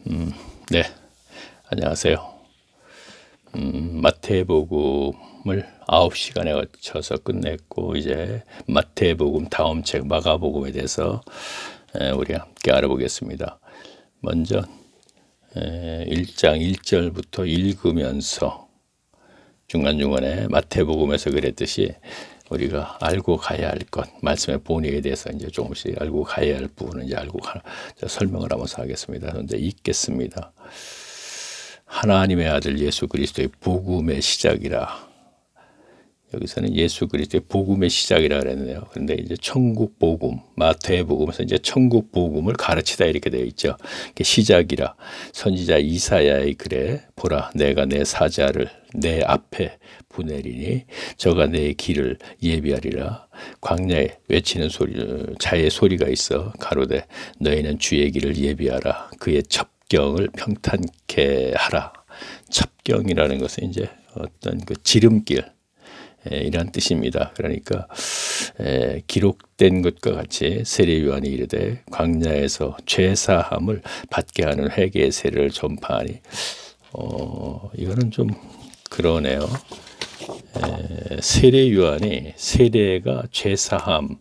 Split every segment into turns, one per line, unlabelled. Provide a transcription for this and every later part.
네, 안녕하세요. 마태복음을 9시간에 거쳐서 끝냈고, 이제 마태복음 다음 책 마가복음에 대해서 우리 함께 알아보겠습니다. 먼저 1장 1절부터 읽으면서 중간중간에 마태복음에서 그랬듯이 우리가 알고 가야 할 것, 말씀의 본의에 대해서 이제 조금씩 알고 가야 할 부분은 이제 설명을 하면서 하겠습니다. 그런데 읽겠습니다. 하나님의 아들 예수 그리스도의 복음의 시작이라. 여기서는 예수 그리스도의 복음의 시작이라 그랬네요. 그런데 이제 천국 복음, 마태복음에서 이제 천국 복음을 가르치다 이렇게 되어 있죠. 시작이라. 선지자 이사야의 글에 보라, 내가 내 사자를 내 앞에 보내리니 저가 내 길을 예비하리라. 광야에 외치는 소리, 자의 소리가 있어 가로되 너희는 주의 길을 예비하라. 그의 첩경을 평탄케 하라. 첩경이라는 것은 이제 어떤 그 지름길, 이란 뜻입니다. 그러니까 기록된 것과 같이 세례 요한이 이르되 광야에서 죄사함을 받게 하는 회개의 세례를 전파하니, 이거는 좀 그러네요. 세례 요한이 세례가 죄사함,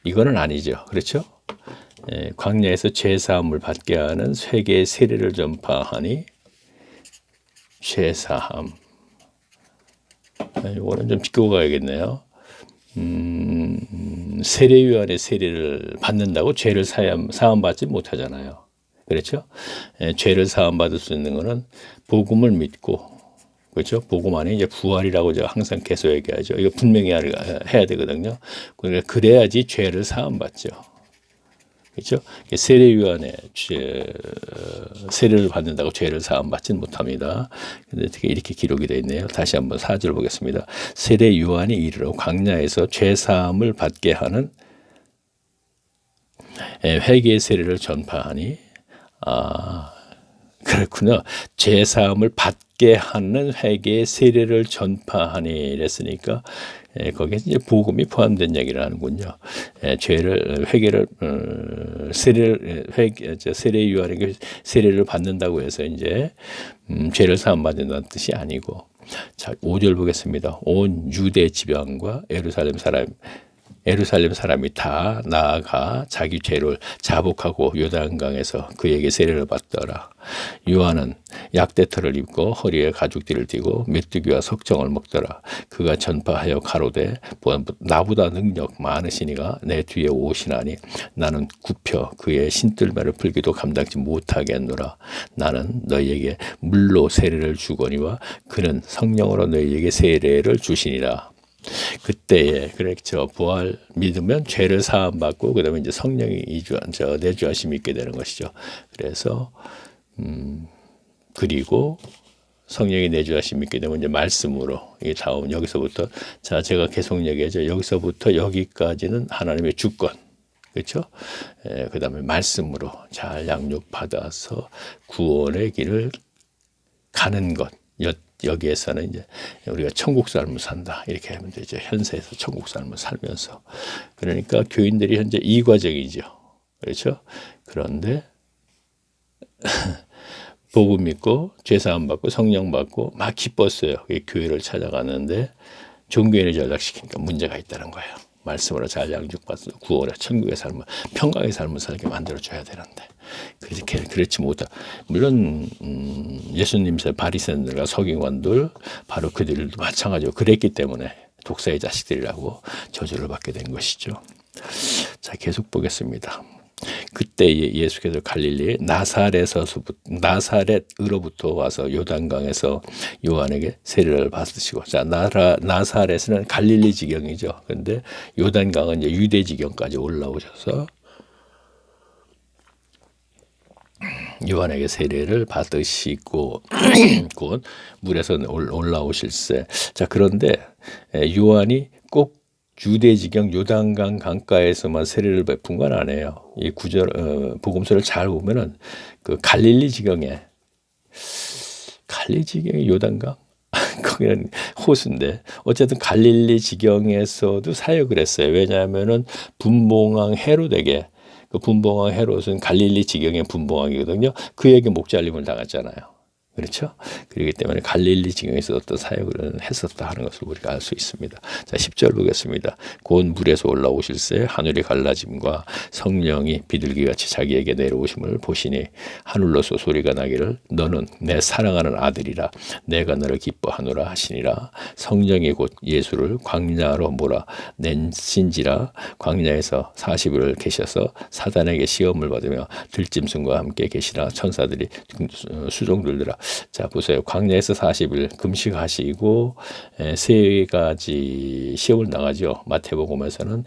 이거는 아니죠. 그렇죠? 광야에서 죄사함을 받게 하는 회개의 세례를 전파하니 죄사함, 이거는 좀 짚고 가야겠네요. 세례 요한의 세례를 받는다고 죄를 사함받지 못하잖아요. 그렇죠? 죄를 사함받을 수 있는 것은 복음을 믿고, 그렇죠? 복음 안에 이제 부활이라고 제가 항상 계속 얘기하죠. 이거 분명히 해야 되거든요. 그러니까 그래야지 죄를 사함받죠. 그렇죠? 세례 요한의 세례를 받는다고 죄를 사함받지는 못합니다. 근데 어떻게 이렇게 기록이 되어 있네요. 다시 한번 4절 보겠습니다. 세례 요한이 이르러 광야에서 죄 사함을 받게 하는 회개의 세례를 전파하니, 그렇군요. 죄 사함을 받게 하는 회개의 세례를 전파하니 이랬으니까 거기에 이제 복음이 포함된 얘기를 하는군요. 죄를 회개를 세례 요한에게 세례를 받는다고 해서 이제 죄를 사함 받는다는 뜻이 아니고, 자 5절 보겠습니다. 온 유대 지방과 예루살렘 사람이 다 나아가 자기 죄를 자복하고 요단강에서 그에게 세례를 받더라. 요한은 약대털을 입고 허리에 가죽띠를 띠고 메뚜기와 석정을 먹더라. 그가 전파하여 가로되 나보다 능력 많으시니가 내 뒤에 오시나니 나는 굽혀 그의 신들매를 풀기도 감당치 못하겠노라. 나는 너희에게 물로 세례를 주거니와 그는 성령으로 너희에게 세례를 주시니라. 그때에 그렇죠. 부활 믿으면 죄를 사함 받고 그다음에 이제 성령이 내주하심이 있게 되는 것이죠. 그래서 그리고 성령이 내주하심이 있게 되면 이제 말씀으로 이 다음 여기서부터, 자 제가 계속 얘기하죠. 여기서부터 여기까지는 하나님의 주권, 그렇죠? 그다음에 말씀으로 잘 양육 받아서 구원의 길을 가는 것. 여기에서는 이제 우리가 천국 삶을 산다 이렇게 하면 되죠. 현세에서 천국 삶을 살면서. 그러니까 교인들이 현재 이 과정이죠. 그렇죠? 그런데 복음 믿고 죄사함 받고 성령 받고 막 기뻤어요. 교회를 찾아가는데 종교인을 전락시키니까 문제가 있다는 거예요. 말씀으로 잘 양육받아서 구원의 천국의 삶을, 평강의 삶을 살게 만들어줘야 되는데 그렇지 못하. 물론 예수님의 바리새인들과 서기관들 바로 그들도 마찬가지로 그랬기 때문에 독사의 자식들이라고 저주를 받게 된 것이죠. 자 계속 보겠습니다. 그때 예수께서 갈릴리 나사렛으로부터 와서 요단강에서 요한에게 세례를 받으시고, 자 나사렛은 갈릴리 지경이죠. 그런데 요단강은 이제 유대 지경까지 올라오셔서 요한에게 세례를 받으시고 곧 물에서 올라오실세. 자 그런데 요한이 꼭 유대지경 요단강 강가에서만 세례를 베푼 건 아니에요. 이 구절 복음서를 잘 보면은 그 갈릴리 지경에 요단강 거기는 호수인데 어쨌든 갈릴리 지경에서도 사역을 했어요. 왜냐하면은 분봉왕 헤롯에게 그 분봉왕 헤롯은 갈릴리 지경의 분봉왕이거든요. 그에게 목잘림을 당했잖아요. 그렇죠? 그렇기 때문에 갈릴리 지경에서 어떤 사역을 했었다 하는 것을 우리가 알 수 있습니다. 자, 10절 보겠습니다. 곧 물에서 올라오실새 하늘이 갈라짐과 성령이 비둘기같이 자기에게 내려오심을 보시니 하늘로서 소리가 나기를 너는 내 사랑하는 아들이라 내가 너를 기뻐하노라 하시니라. 성령이 곧 예수를 광야로 몰아 낸신지라. 광야에서 40일 계셔서 사단에게 시험을 받으며 들짐승과 함께 계시라. 천사들이 수종들더라. 자, 보세요. 광야에서 40일 금식하시고 세 가지 시험을 나가죠. 마태복음에서는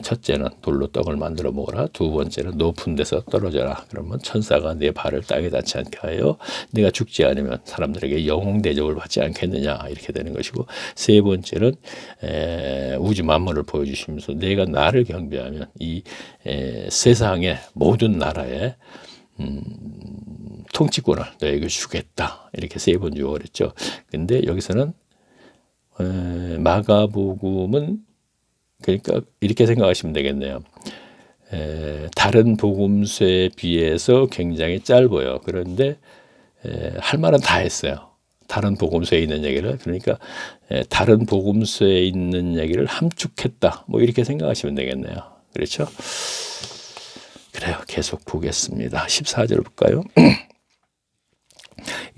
첫째는 돌로 떡을 만들어 먹어라. 두 번째는 높은 데서 떨어져라. 그러면 천사가 내 발을 땅에 닿지 않게 하여 내가 죽지 않으면 사람들에게 영웅 대접을 받지 않겠느냐, 이렇게 되는 것이고, 세 번째는 우주 만물을 보여주시면서 내가 나를 경배하면 이 세상의 모든 나라에 통치권을 너에게 주겠다, 이렇게 세 번 주고 그랬죠. 근데 여기서는 마가복음은, 그러니까 이렇게 생각하시면 되겠네요. 다른 복음서에 비해서 굉장히 짧아요. 그런데 할 말은 다 했어요. 다른 복음서에 있는 얘기를, 그러니까 다른 복음서에 있는 얘기를 함축했다, 뭐 이렇게 생각하시면 되겠네요. 그렇죠? 그래요. 계속 보겠습니다. 14절 볼까요?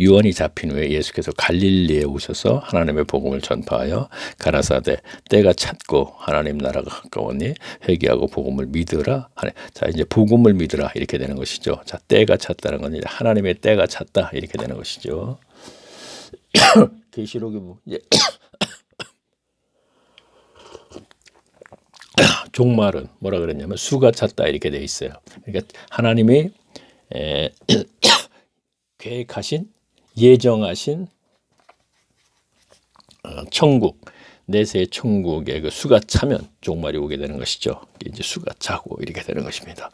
유언이 잡힌 후에 예수께서 갈릴리에 오셔서 하나님의 복음을 전파하여 가라사대 때가 찼고 하나님 나라가 가까우니 회개하고 복음을 믿으라 하네. 자, 이제 복음을 믿으라, 이렇게 되는 것이죠. 자, 때가 찼다는 건 이제 하나님의 때가 찼다, 이렇게 되는 것이죠. 계시록이 이제 종말은 뭐라 그랬냐면 수가 찼다, 이렇게 돼 있어요. 그러니까 하나님이 계획하신, 예정하신 천국, 내세 천국의 그 수가 차면 종말이 오게 되는 것이죠. 이제 수가 차고 이렇게 되는 것입니다.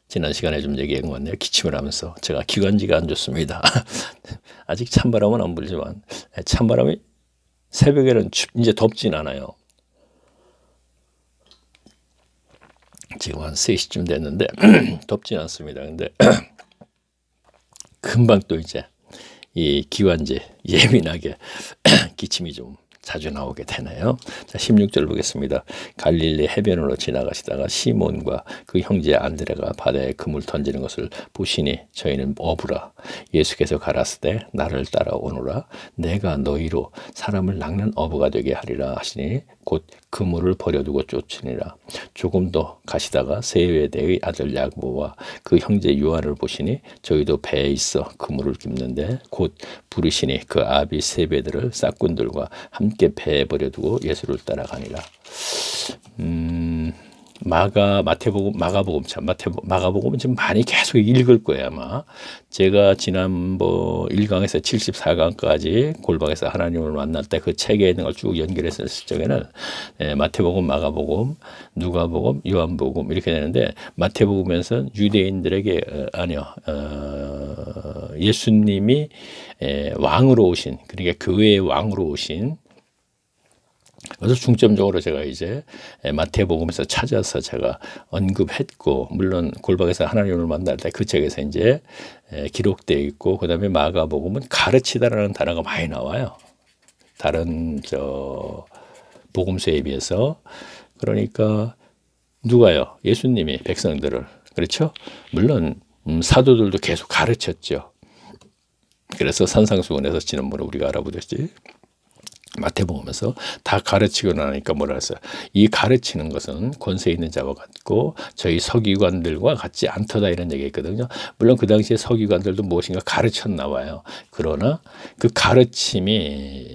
지난 시간에 좀 얘기한 것 같네요. 기침을 하면서. 제가 기관지가 안 좋습니다. 아직 찬바람은 안 불지만 찬바람이 새벽에는 이제 덥진 않아요. 지금 한 3시쯤 됐는데 덥진 않습니다. 근데 금방 또 이제 이 기관지 예민하게 기침이 좀 자주 나오게 되네요. 자, 16절 보겠습니다. 갈릴리 해변으로 지나가시다가 시몬과 그 형제 안드레가 바다에 그물 던지는 것을 보시니 저희는 어부라. 예수께서 가라사대 나를 따라오노라. 내가 너희로 사람을 낚는 어부가 되게 하리라 하시니 곧 그물을 버려두고 쫓으니라. 조금 더 가시다가 세베대의 아들 야고보와 그 형제 요한을 보시니 저희도 배에 있어 그물을 깁는데 곧 부르시니 그 아비 세베드를 싹꾼들과 함께 배에 버려두고 예수를 따라가니라. 마가복음은 지금 많이 계속 읽을 거예요. 아마 제가 지난번 1강에서 74강까지 골방에서 하나님을 만날 때 그 책에 있는 걸 쭉 연결했을 적에는 마태복음, 마가복음, 누가복음, 요한복음 이렇게 되는데, 마태복음에서는 유대인들에게 예수님이 왕으로 오신, 그러니까 교회의 왕으로 오신, 그래서 중점적으로 제가 이제 마태복음에서 찾아서 제가 언급했고, 물론 골방에서 하나님을 만날 때 그 책에서 이제 기록되어 있고, 그 다음에 마가복음은 가르치다라는 단어가 많이 나와요. 다른 복음서에 비해서. 그러니까 누가요? 예수님이 백성들을, 그렇죠? 물론 사도들도 계속 가르쳤죠. 그래서 산상수훈에서 지난번에 우리가 알아보듯이 마태복음에서 다 가르치고 나니까 뭐라 했어요? 이 가르치는 것은 권세 있는 자와 같고 저희 서기관들과 같지 않더다, 이런 얘기했거든요. 물론 그 당시에 서기관들도 무엇인가 가르쳤나 봐요. 그러나 그 가르침이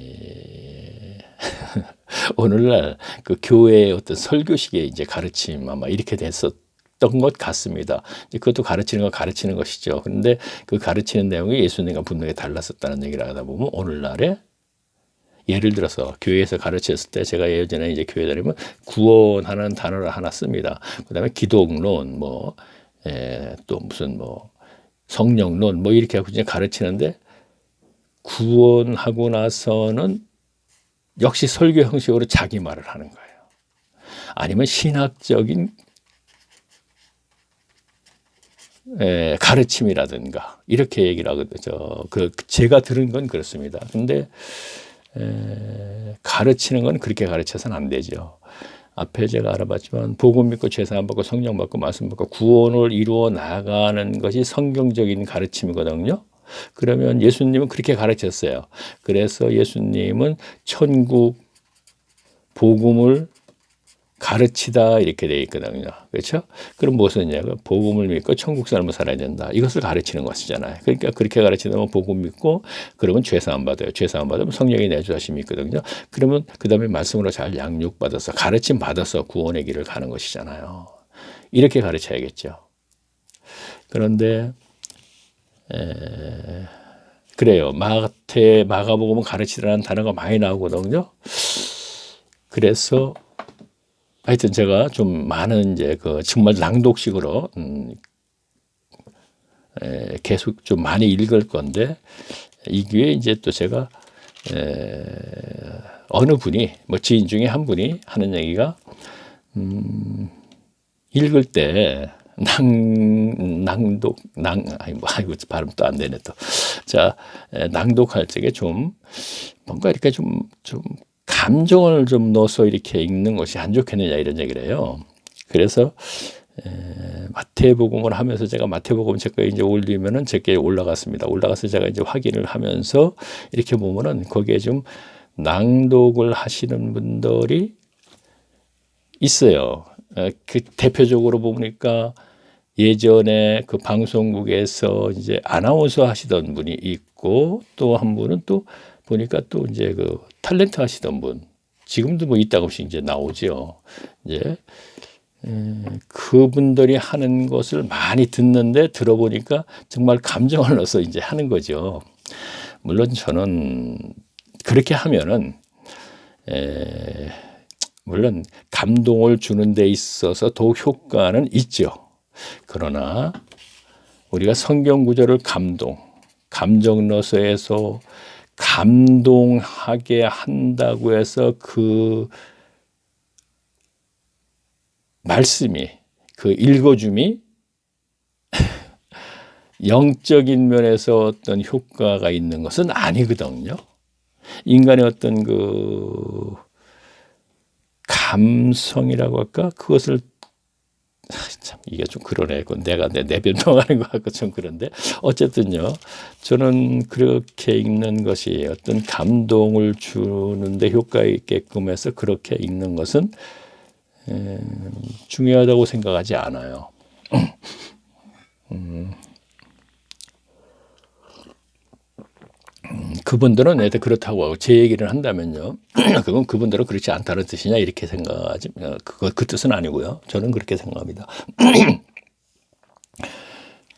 오늘날 그 교회의 어떤 설교식의 이제 가르침, 아마 이렇게 됐었던 것 같습니다. 그것도 가르치는 건 가르치는 것이죠. 그런데 그 가르치는 내용이 예수님과 분명히 달랐었다는 얘기를 하다 보면, 오늘날에 예를 들어서 교회에서 가르쳤을 때, 제가 예전에 이제 교회 다니면 구원하는 단어를 하나 씁니다. 그다음에 기독론, 또 무슨 성령론, 이렇게 하고 이제 가르치는데, 구원하고 나서는 역시 설교 형식으로 자기 말을 하는 거예요. 아니면 신학적인 가르침이라든가 이렇게 얘기를 하거든요. 제가 들은 건 그렇습니다. 근데 가르치는 건 그렇게 가르쳐서는 안 되죠. 앞에 제가 알아봤지만 복음 믿고 죄사함 받고 성령 받고 말씀 받고 구원을 이루어 나가는 것이 성경적인 가르침이거든요. 그러면 예수님은 그렇게 가르쳤어요. 그래서 예수님은 천국 복음을 가르치다 이렇게 되어 있거든요. 그렇죠? 그럼 무엇이냐? 복음을 믿고 천국 삶을 살아야 된다. 이것을 가르치는 것이잖아요. 그러니까 그렇게 가르치면 복음 믿고 그러면 죄사함 받아요. 죄사함 받으면 성령이 내주하심이 있거든요. 그러면 그 다음에 말씀으로 잘 양육받아서 가르침 받아서 구원의 길을 가는 것이잖아요. 이렇게 가르쳐야겠죠. 그런데 그래요. 마가복음은 가르치라는 단어가 많이 나오거든요. 그래서 하여튼 제가 좀 많은 이제 정말 낭독식으로 계속 좀 많이 읽을 건데 이 기회에 이제 또 제가 어느 분이 뭐 지인 중에 한 분이 하는 얘기가 읽을 때 아이고 발음도 안 되네 또. 자, 낭독할 적에 좀 뭔가 이렇게 좀 감정을 좀 넣어서 이렇게 읽는 것이 안 좋겠느냐 이런 얘기를 해요. 그래서 마태복음을 하면서 제가 마태복음 제 거에 이제 올리면은 제게 올라갔습니다. 올라가서 제가 이제 확인을 하면서 이렇게 보면은 거기에 좀 낭독을 하시는 분들이 있어요. 그 대표적으로 보니까 예전에 그 방송국에서 이제 아나운서 하시던 분이 있고 또 한 분은 또 보니까 또 이제 그 탤런트 하시던 분 지금도 뭐 이따금씩 이제 나오죠. 이제 그분들이 하는 것을 많이 듣는데 들어보니까 정말 감정을 넣어서 이제 하는 거죠. 물론 저는 그렇게 하면은 물론 감동을 주는 데 있어서 더욱 효과는 있죠. 그러나 우리가 성경 구절을 감정 넣어서 해서 감동하게 한다고 해서 그 말씀이 그 읽어줌이 영적인 면에서 어떤 효과가 있는 것은 아니거든요. 인간의 어떤 그 감성이라고 할까? 그것을 참 이게 좀 그러네. 내가 내 변명하는 것 같고 좀 그런데 어쨌든요. 저는 그렇게 읽는 것이 어떤 감동을 주는데 효과 있게끔 해서 그렇게 읽는 것은 중요하다고 생각하지 않아요. 그분들은 애들 그렇다고 하고 제 얘기를 한다면요. 그건 그분들은 그렇지 않다는 뜻이냐 이렇게 생각하지. 그 뜻은 아니고요. 저는 그렇게 생각합니다.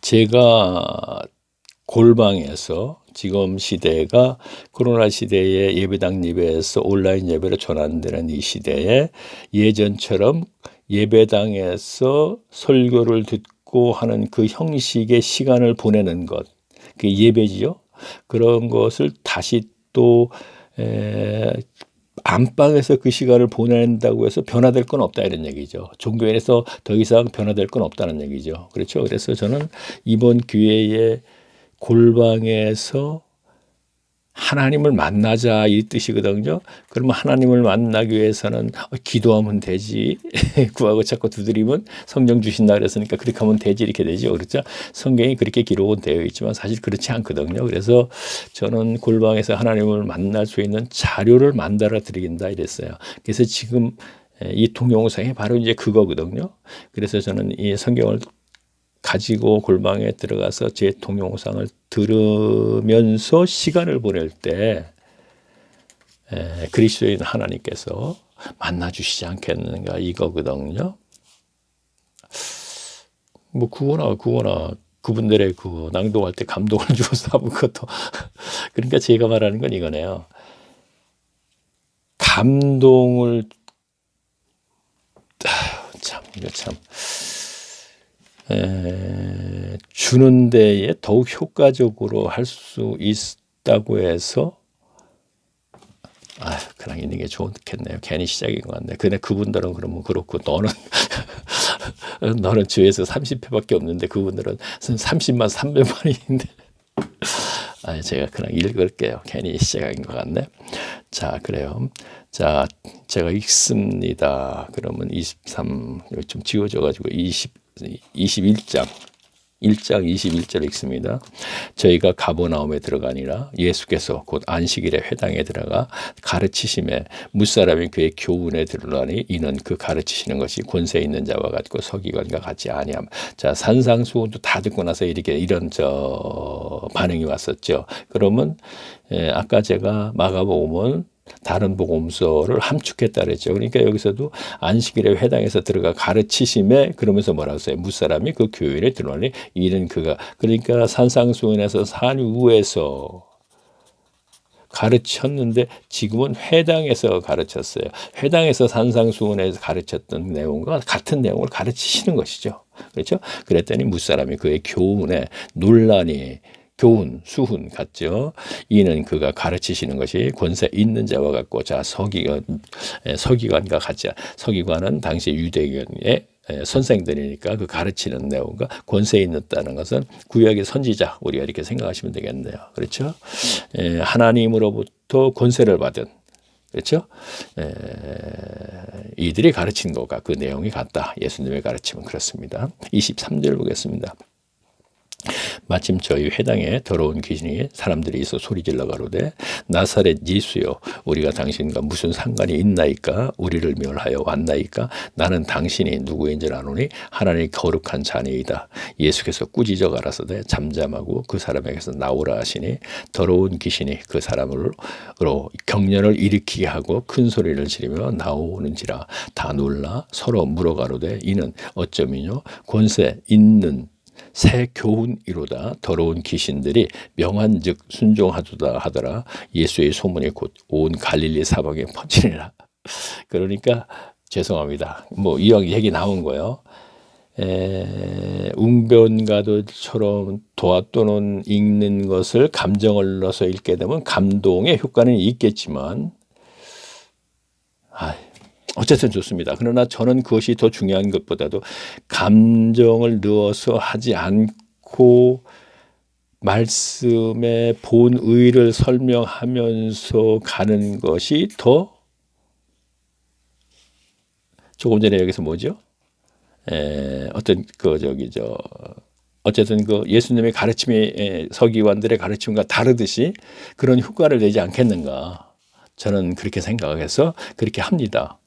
제가 골방에서 지금 시대가 코로나 시대에 예배당 예배에서 온라인 예배로 전환되는 이 시대에 예전처럼 예배당에서 설교를 듣고 하는 그 형식의 시간을 보내는 것, 그 예배지요. 그런 것을 다시 또 안방에서 그 시간을 보낸다고 해서 변화될 건 없다 이런 얘기죠. 종교인에서 더 이상 변화될 건 없다는 얘기죠. 그렇죠. 그래서 저는 이번 기회에 골방에서 하나님을 만나자 이 뜻이거든요. 그러면 하나님을 만나기 위해서는 기도하면 되지. 구하고 찾고 두드리면 성령 주신다 그랬으니까 그렇게 하면 되지 이렇게 되죠. 그렇죠? 성경이 그렇게 기록되어 있지만 사실 그렇지 않거든요. 그래서 저는 골방에서 하나님을 만날 수 있는 자료를 만들어 드린다 이랬어요. 그래서 지금 이 동영상이 바로 이제 그거거든요. 그래서 저는 이 성경을 가지고 골방에 들어가서 제 동영상을 들으면서 시간을 보낼 때 그리스도인 하나님께서 만나주시지 않겠는가 이거거든요. 뭐 그거나 그분들의 그 낭독할 때 감동을 주어서 하는 것도 그러니까 제가 말하는 건 이거네요. 감동을 이거 참 주는 데에 더욱 효과적으로 할 수 있다고 해서 그냥 있는 게 좋겠네요. 괜히 시작인 것 같네. 근데 그분들은 그러면 그렇고 너는 너는 주에서 30회밖에 없는데 그분들은 30만 300만인데 제가 그냥 읽을게요. 괜히 시작인 것 같네. 자, 그래요. 자, 제가 읽습니다. 그러면 23 여기 좀 지워져가지고 21장 1장 21절 읽습니다. 저희가 가버나움에 들어가니라 예수께서 곧 안식일에 회당에 들어가 가르치심에 무사람이 그의 교훈에 들으라니 이는 그 가르치시는 것이 권세 있는 자와 같고 서기관과 같지 아니함. 자, 산상수훈도 다 듣고 나서 이런 반응이 왔었죠. 그러면 아까 제가 마가복음은 다른 복음서를 함축했다 그랬죠. 그러니까 여기서도 안식일에 회당에서 들어가 가르치심에 그러면서 뭐라고 써요? 무사람이 그 교회에 들어오니 이는 그가 그러니까 산상수훈에서 산 위에서 가르쳤는데 지금은 회당에서 가르쳤어요. 회당에서 산상수훈에서 가르쳤던 내용과 같은 내용을 가르치시는 것이죠. 그렇죠? 그랬더니 무사람이 그의 교훈에 논란이 교훈, 수훈 같죠. 이는 그가 가르치시는 것이 권세 있는 자와 같고 자 서기관과 같지 서기관은 당시 유대인의 선생들이니까 그 가르치는 내용과 권세 있다는 것은 구약의 선지자 우리가 이렇게 생각하시면 되겠네요. 그렇죠? 하나님으로부터 권세를 받은 그렇죠? 이들이 가르친 것과 그 내용이 같다. 예수님의 가르침은 그렇습니다. 23절 보겠습니다. 마침 저희 회당에 더러운 귀신이 사람들이 있어 소리질러 가로되 나사렛 예수여 우리가 당신과 무슨 상관이 있나이까 우리를 멸하여 왔나이까 나는 당신이 누구인지 아노니 하나님의 거룩한 자니이다. 예수께서 꾸짖어 가라사대 잠잠하고 그 사람에게서 나오라 하시니 더러운 귀신이 그 사람으로 경련을 일으키게 하고 큰 소리를 지르며 나오는지라 다 놀라 서로 물어가로되 이는 어쩌미뇨 권세 있는 새 교훈이로다. 더러운 귀신들이 명한즉 순종하도다 하더라. 예수의 소문이 곧 온 갈릴리 사방에 퍼지니라. 그러니까 죄송합니다. 뭐 이왕 얘기 나온 거예요. 웅변가도처럼 도안또는 읽는 것을 감정을 넣어서 읽게 되면 감동의 효과는 있겠지만 어쨌든 좋습니다. 그러나 저는 그것이 더 중요한 것보다도 감정을 넣어서 하지 않고 말씀의 본의를 설명하면서 가는 것이 더 조금 전에 여기서 뭐죠? 어쨌든 그 예수님의 가르침이 서기관들의 가르침과 다르듯이 그런 효과를 내지 않겠는가? 저는 그렇게 생각해서 그렇게 합니다.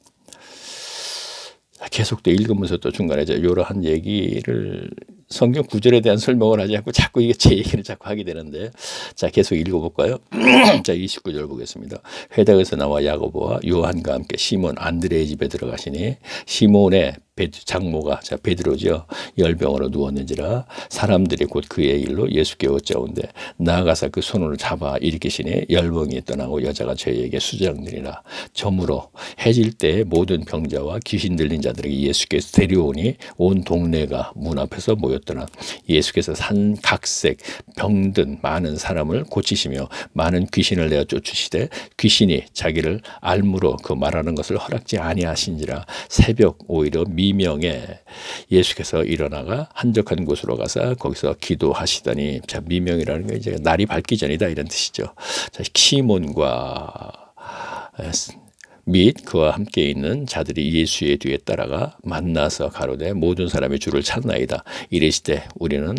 계속 또 읽으면서 또 중간에 이러한 얘기를 성경 구절에 대한 설명을 하지 않고 자꾸 이게 제 얘기를 자꾸 하게 되는데 자 계속 읽어볼까요? 자 29절 보겠습니다. 회당에서 나와 야고보와 요한과 함께 시몬 안드레의 집에 들어가시니 시몬의 장모가 베드로죠. 열병으로 누웠는지라 사람들이 곧 그의 일로 예수께 여짜온데 나아가서 그 손을 잡아 일으키시니 열병이 떠나고 여자가 저희에게 수장되니라. 저물어 해질 때 모든 병자와 귀신 들린 자들에게 예수께서 데려오니 온 동네가 문 앞에서 모였더라. 예수께서 산 각색 병든 많은 사람을 고치시며 많은 귀신을 내어 쫓으시되 귀신이 자기를 알므로 그 말하는 것을 허락지 아니하신지라. 새벽 오히려 미명에 예수께서 일어나가 한적한 곳으로 가서 거기서 기도하시더니 자 미명이라는 게 이제 날이 밝기 전이다 이런 뜻이죠. 자 시몬과 및 그와 함께 있는 자들이 예수의 뒤에 따라가 만나서 가로되 모든 사람이 주를 찾나이다. 이르시되 우리는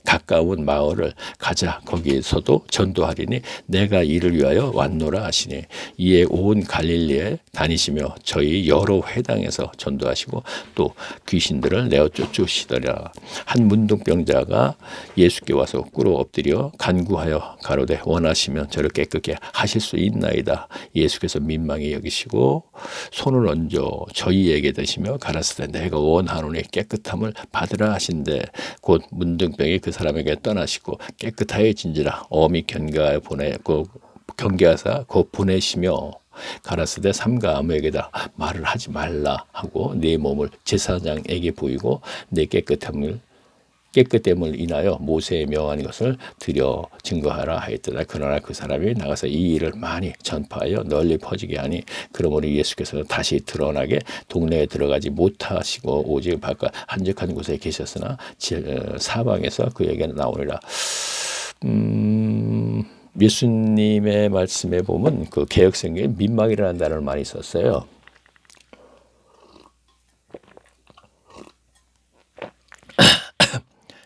가까운 마을을 가자. 거기에서도 전도하리니 내가 이를 위하여 왔노라 하시니 이에 온 갈릴리에 다니시며 저희 여러 회당에서 전도하시고 또 귀신들을 내어 쫓으시더라. 한 문둥병자가 예수께 와서 꿇어 엎드려 간구하여 가로되 원하시면 저를 깨끗게 하실 수 있나이다. 예수께서 민망히 여기시고 손을 얹어 저희에게 대시며 가라사대 내가 원하노니 깨끗함을 받으라 하신대 곧 문둥병이 그 사람에게 떠나시고 깨끗하여진지라. 어미 경계하사 곧 보내시며 가라사대 삼가 아무에게다 말을 하지 말라 하고 네 몸을 제사장에게 보이고 내 깨끗함을 깨끗됨을 인하여 모세의 명한 것을 드려 증거하라 하였더라. 그러나 그 사람이 나가서 이 일을 많이 전파하여 널리 퍼지게 하니 그러므로 예수께서 다시 드러나게 동네에 들어가지 못하시고 오직 바깥 한적한 곳에 계셨으나 사방에서 그에게 나오리라. 예수님의 말씀에 보면 그 개역성경에 민망이라는 단어를 많이 썼어요.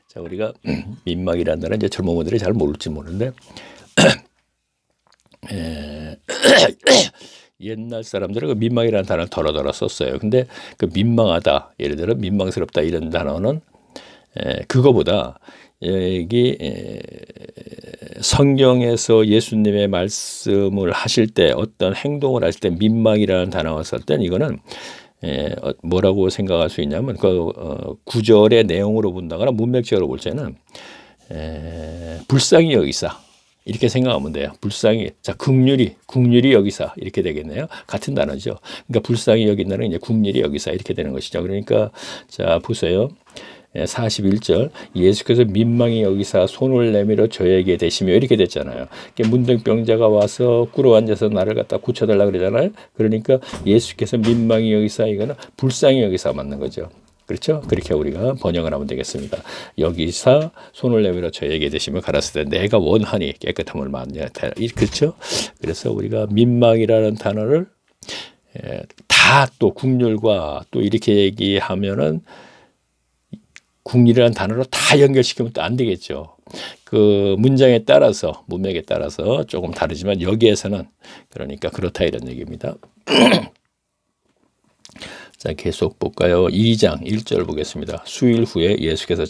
자, 우리가 민망이라는 단어는 이제 젊은 분들이 잘 모를지 모르는데 옛날 사람들은 그 민망이라는 단어를 덜어덜어 썼어요. 근데 그 민망하다, 예를 들어 민망스럽다 이런 단어는 그거보다 여기 성경에서 예수님의 말씀을 하실 때 어떤 행동을 하실 때 민망이라는 단어가 쓸 때는 이거는 뭐라고 생각할 수 있냐면 그 구절의 내용으로 본다거나 문맥적으로 볼 때는 불쌍히 여기사 이렇게 생각하면 돼요. 불쌍히, 자, 국률이 여기사 이렇게 되겠네요. 같은 단어죠. 그러니까 불쌍히 여긴다는 이제 국률이 여기사 이렇게 되는 것이죠. 그러니까 자 보세요. 41절 예수께서 민망히 여기사 손을 내밀어 저에게 대시며 이렇게 됐잖아요. 문둥병자가 와서 꿇어 앉아서 나를 갖다 고쳐달라 그러잖아요. 그러니까 예수께서 민망히 여기사 이거는 불쌍히 여기사 맞는 거죠. 그렇죠? 그렇게 우리가 번역을 하면 되겠습니다. 여기사 손을 내밀어 저에게 대시며 가라사대 내가 원하니 깨끗함을 만냐. 그렇죠? 그래서 우리가 민망이라는 단어를 다 또 국률과 또 이렇게 얘기하면은 국률이라는 단어로 다 연결시키면 또 안 되겠죠. 그 문장에 따라서 문맥에 따라서 조금 다르지만 여기에서는 그러니까 그렇다 이런 얘기입니다. 자, 계속 볼까요? 2장 1절 보겠습니다. 수일 후에 예수께서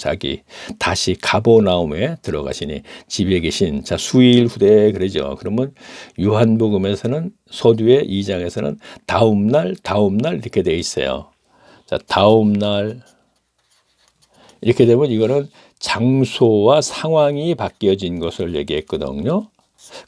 다시 가버나움에 들어가시니 집에 계신 자 수일 후에 그러죠. 그러면 요한복음에서는 서두에 2장에서는 다음 날 이렇게 돼 있어요. 자, 다음 날 이렇게 되면 이거는 장소와 상황이 바뀌어진 것을 얘기했거든요.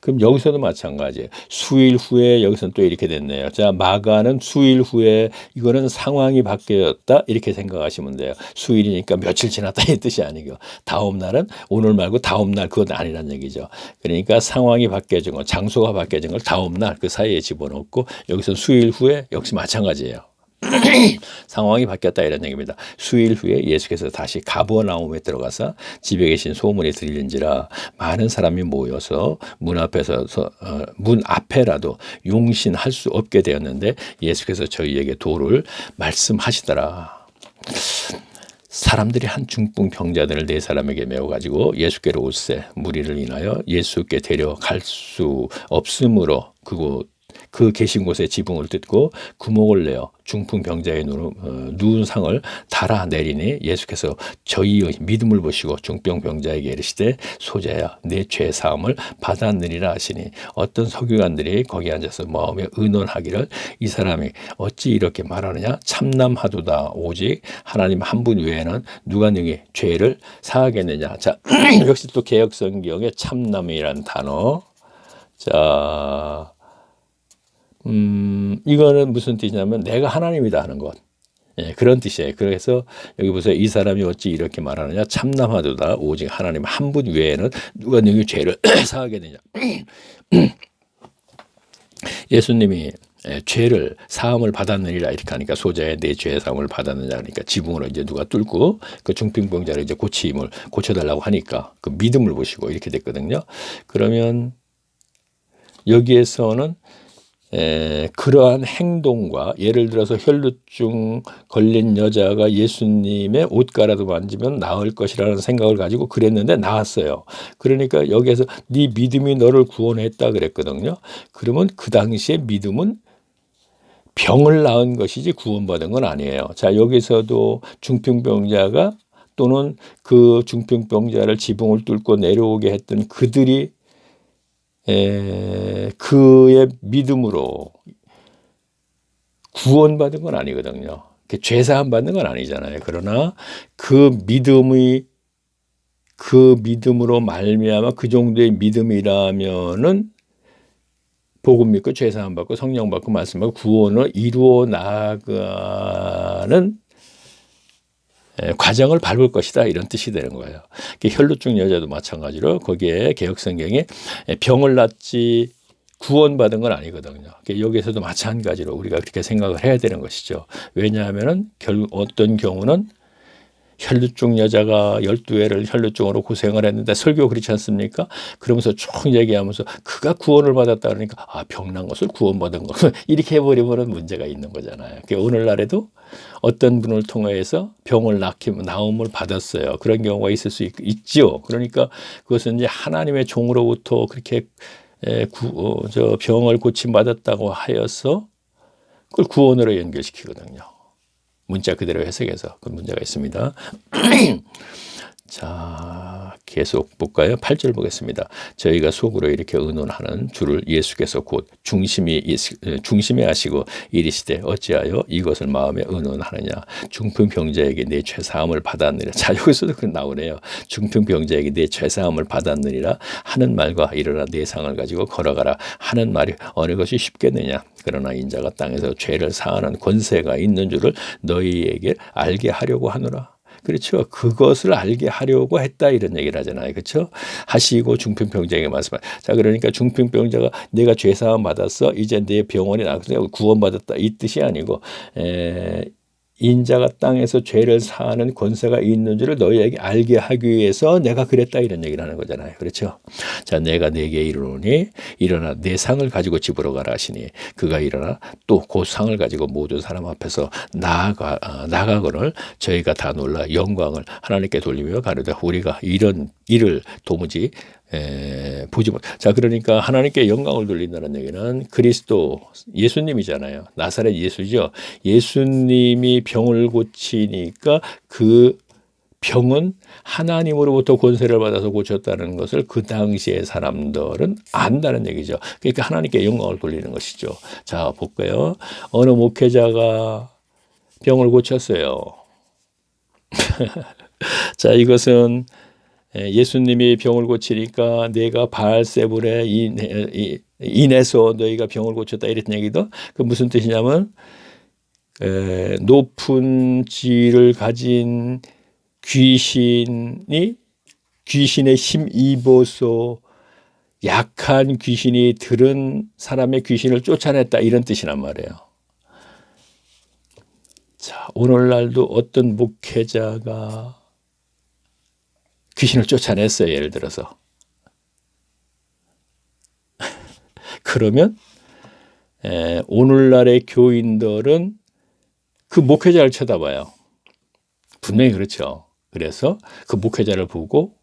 그럼 여기서도 마찬가지예요. 수일 후에 여기서는 또 이렇게 됐네요. 자, 마가는 수일 후에 이거는 상황이 바뀌었다 이렇게 생각하시면 돼요. 수일이니까 며칠 지났다 이 뜻이 아니고 다음 날은 오늘 말고 다음 날 그건 아니란 얘기죠. 그러니까 상황이 바뀌어진 거, 장소가 바뀌어진 걸 다음 날 그 사이에 집어넣고 여기서 수일 후에 역시 마찬가지예요. 상황이 바뀌었다 이런 얘기입니다. 수일 후에 예수께서 다시 가버나움에 들어가서 집에 계신 소문이 들린지라 많은 사람이 모여서 문 앞에라도 용신할 수 없게 되었는데 예수께서 저희에게 도를 말씀하시더라. 사람들이 한 중풍 병자들을 네 사람에게 메워 가지고 예수께로 올세 무리를 인하여 예수께 데려갈 수 없으므로 그 계신 곳에 지붕을 뜯고 구멍을 내어 중풍 병자의 누운 상을 달아내리니 예수께서 저희의 믿음을 보시고 중풍 병자에게 이르시되 소자야 내 죄 사함을 받았느니라 하시니 어떤 서기관들이 거기 앉아서 마음에 의논하기를 이 사람이 어찌 이렇게 말하느냐 참남하도다 오직 하나님 한 분 외에는 누가 능히 죄를 사하겠느냐. 자 역시 또 개역성경에 참남이라는 단어. 자 이거는 무슨 뜻이냐면 내가 하나님이다 하는 것. 예, 그런 뜻이에요. 그래서 여기 보세요. 이 사람이 어찌 이렇게 말하느냐 참남하도다 오직 하나님 한 분 외에는 누가 능히 죄를 사하겠느냐. 예수님이 죄를 사함을 받았느니라 이렇게 하니까 소자의 내 죄의 사함을 받았느냐 하니까 지붕으로 이제 누가 뚫고 그 중풍병자를 이제 고쳐달라고 하니까 그 믿음을 보시고 이렇게 됐거든요. 그러면 여기에서는 그러한 행동과 예를 들어서 혈루증 걸린 여자가 예수님의 옷가라도 만지면 나을 것이라는 생각을 가지고 그랬는데 나았어요. 그러니까 여기에서 네 믿음이 너를 구원했다 그랬거든요. 그러면 그 당시에 믿음은 병을 낳은 것이지 구원받은 건 아니에요. 자, 여기서도 중풍병자가 또는 그 중풍병자를 지붕을 뚫고 내려오게 했던 그들이 그의 믿음으로 구원받은 건 아니거든요. 죄사함 받는 건 아니잖아요. 그러나 그 믿음으로 말미암아 그 정도의 믿음이라면은 복음 믿고 죄사함 받고 성령 받고 말씀 받고 구원을 이루어 나가는 과정을 밟을 것이다 이런 뜻이 되는 거예요. 혈루증 여자도 마찬가지로 거기에 개역성경에 병을 낫지 구원받은 건 아니거든요. 여기에서도 마찬가지로 우리가 그렇게 생각을 해야 되는 것이죠. 왜냐하면 어떤 경우는 혈루증 여자가 12회를 혈루증으로 고생을 했는데 설교 그렇지 않습니까? 그러면서 쭉 얘기하면서 그가 구원을 받았다 그러니까 병난 것을 구원받은 것 이렇게 해버리면 문제가 있는 거잖아요. 오늘날에도 어떤 분을 통해서 병을 나음을 받았어요. 그런 경우가 있을 수 있죠. 그러니까 그것은 이제 하나님의 종으로부터 그렇게 병을 고침받았다고 하여서 그걸 구원으로 연결시키거든요. 문자 그대로 해석해서 그 문제가 있습니다. 자, 계속 볼까요? 8절 보겠습니다. 저희가 속으로 이렇게 의논하는 주를 예수께서 곧 중심에 하시고 이르시되 어찌하여 이것을 마음에 의논하느냐. 중풍병자에게 내 죄사함을 받았느니라. 자, 여기서도 그 나오네요. 중풍병자에게 내 죄사함을 받았느니라 하는 말과 일어나 내 상을 가지고 걸어가라 하는 말이 어느 것이 쉽겠느냐. 그러나 인자가 땅에서 죄를 사하는 권세가 있는 줄을 너희에게 알게 하려고 하노라. 그렇죠. 그것을 알게 하려고 했다 이런 얘기를 하잖아요. 그렇죠. 하시고 중풍병자에게 말씀하세요. 자, 그러니까 중풍병자가 내가 죄사함 받았어. 이제 내 병원에 나가서 구원받았다 이 뜻이 아니고 인자가 땅에서 죄를 사하는 권세가 있는 줄을 너희에게 알게 하기 위해서 내가 그랬다 이런 얘기를 하는 거잖아요. 그렇죠. 자, 내가 네게 이르노니 일어나 내 상을 가지고 집으로 가라 하시니 그가 일어나 또 그 상을 가지고 모든 사람 앞에서 나가거늘 저희가 다 놀라 영광을 하나님께 돌리며 가르되 우리가 이런 일을 도무지 보지 못. 자, 그러니까 하나님께 영광을 돌린다는 얘기는 그리스도 예수님이잖아요. 나사렛 예수죠. 예수님이 병을 고치니까 그 병은 하나님으로부터 권세를 받아서 고쳤다는 것을 그 당시의 사람들은 안다는 얘기죠. 그러니까 하나님께 영광을 돌리는 것이죠. 자, 볼까요? 어느 목회자가 병을 고쳤어요. 자, 이것은 예수님이 병을 고치니까 내가 바알세불에 인해서 너희가 병을 고쳤다 이랬던 얘기도 그 무슨 뜻이냐면 높은 지위를 가진 귀신의 힘 입어서 약한 귀신이 들은 사람의 귀신을 쫓아냈다 이런 뜻이란 말이에요. 자, 오늘날도 어떤 목회자가 귀신을 쫓아냈어요. 예를 들어서. 그러면 오늘날의 교인들은 그 목회자를 쳐다봐요. 분명히 그렇죠. 그래서 그 목회자를 보고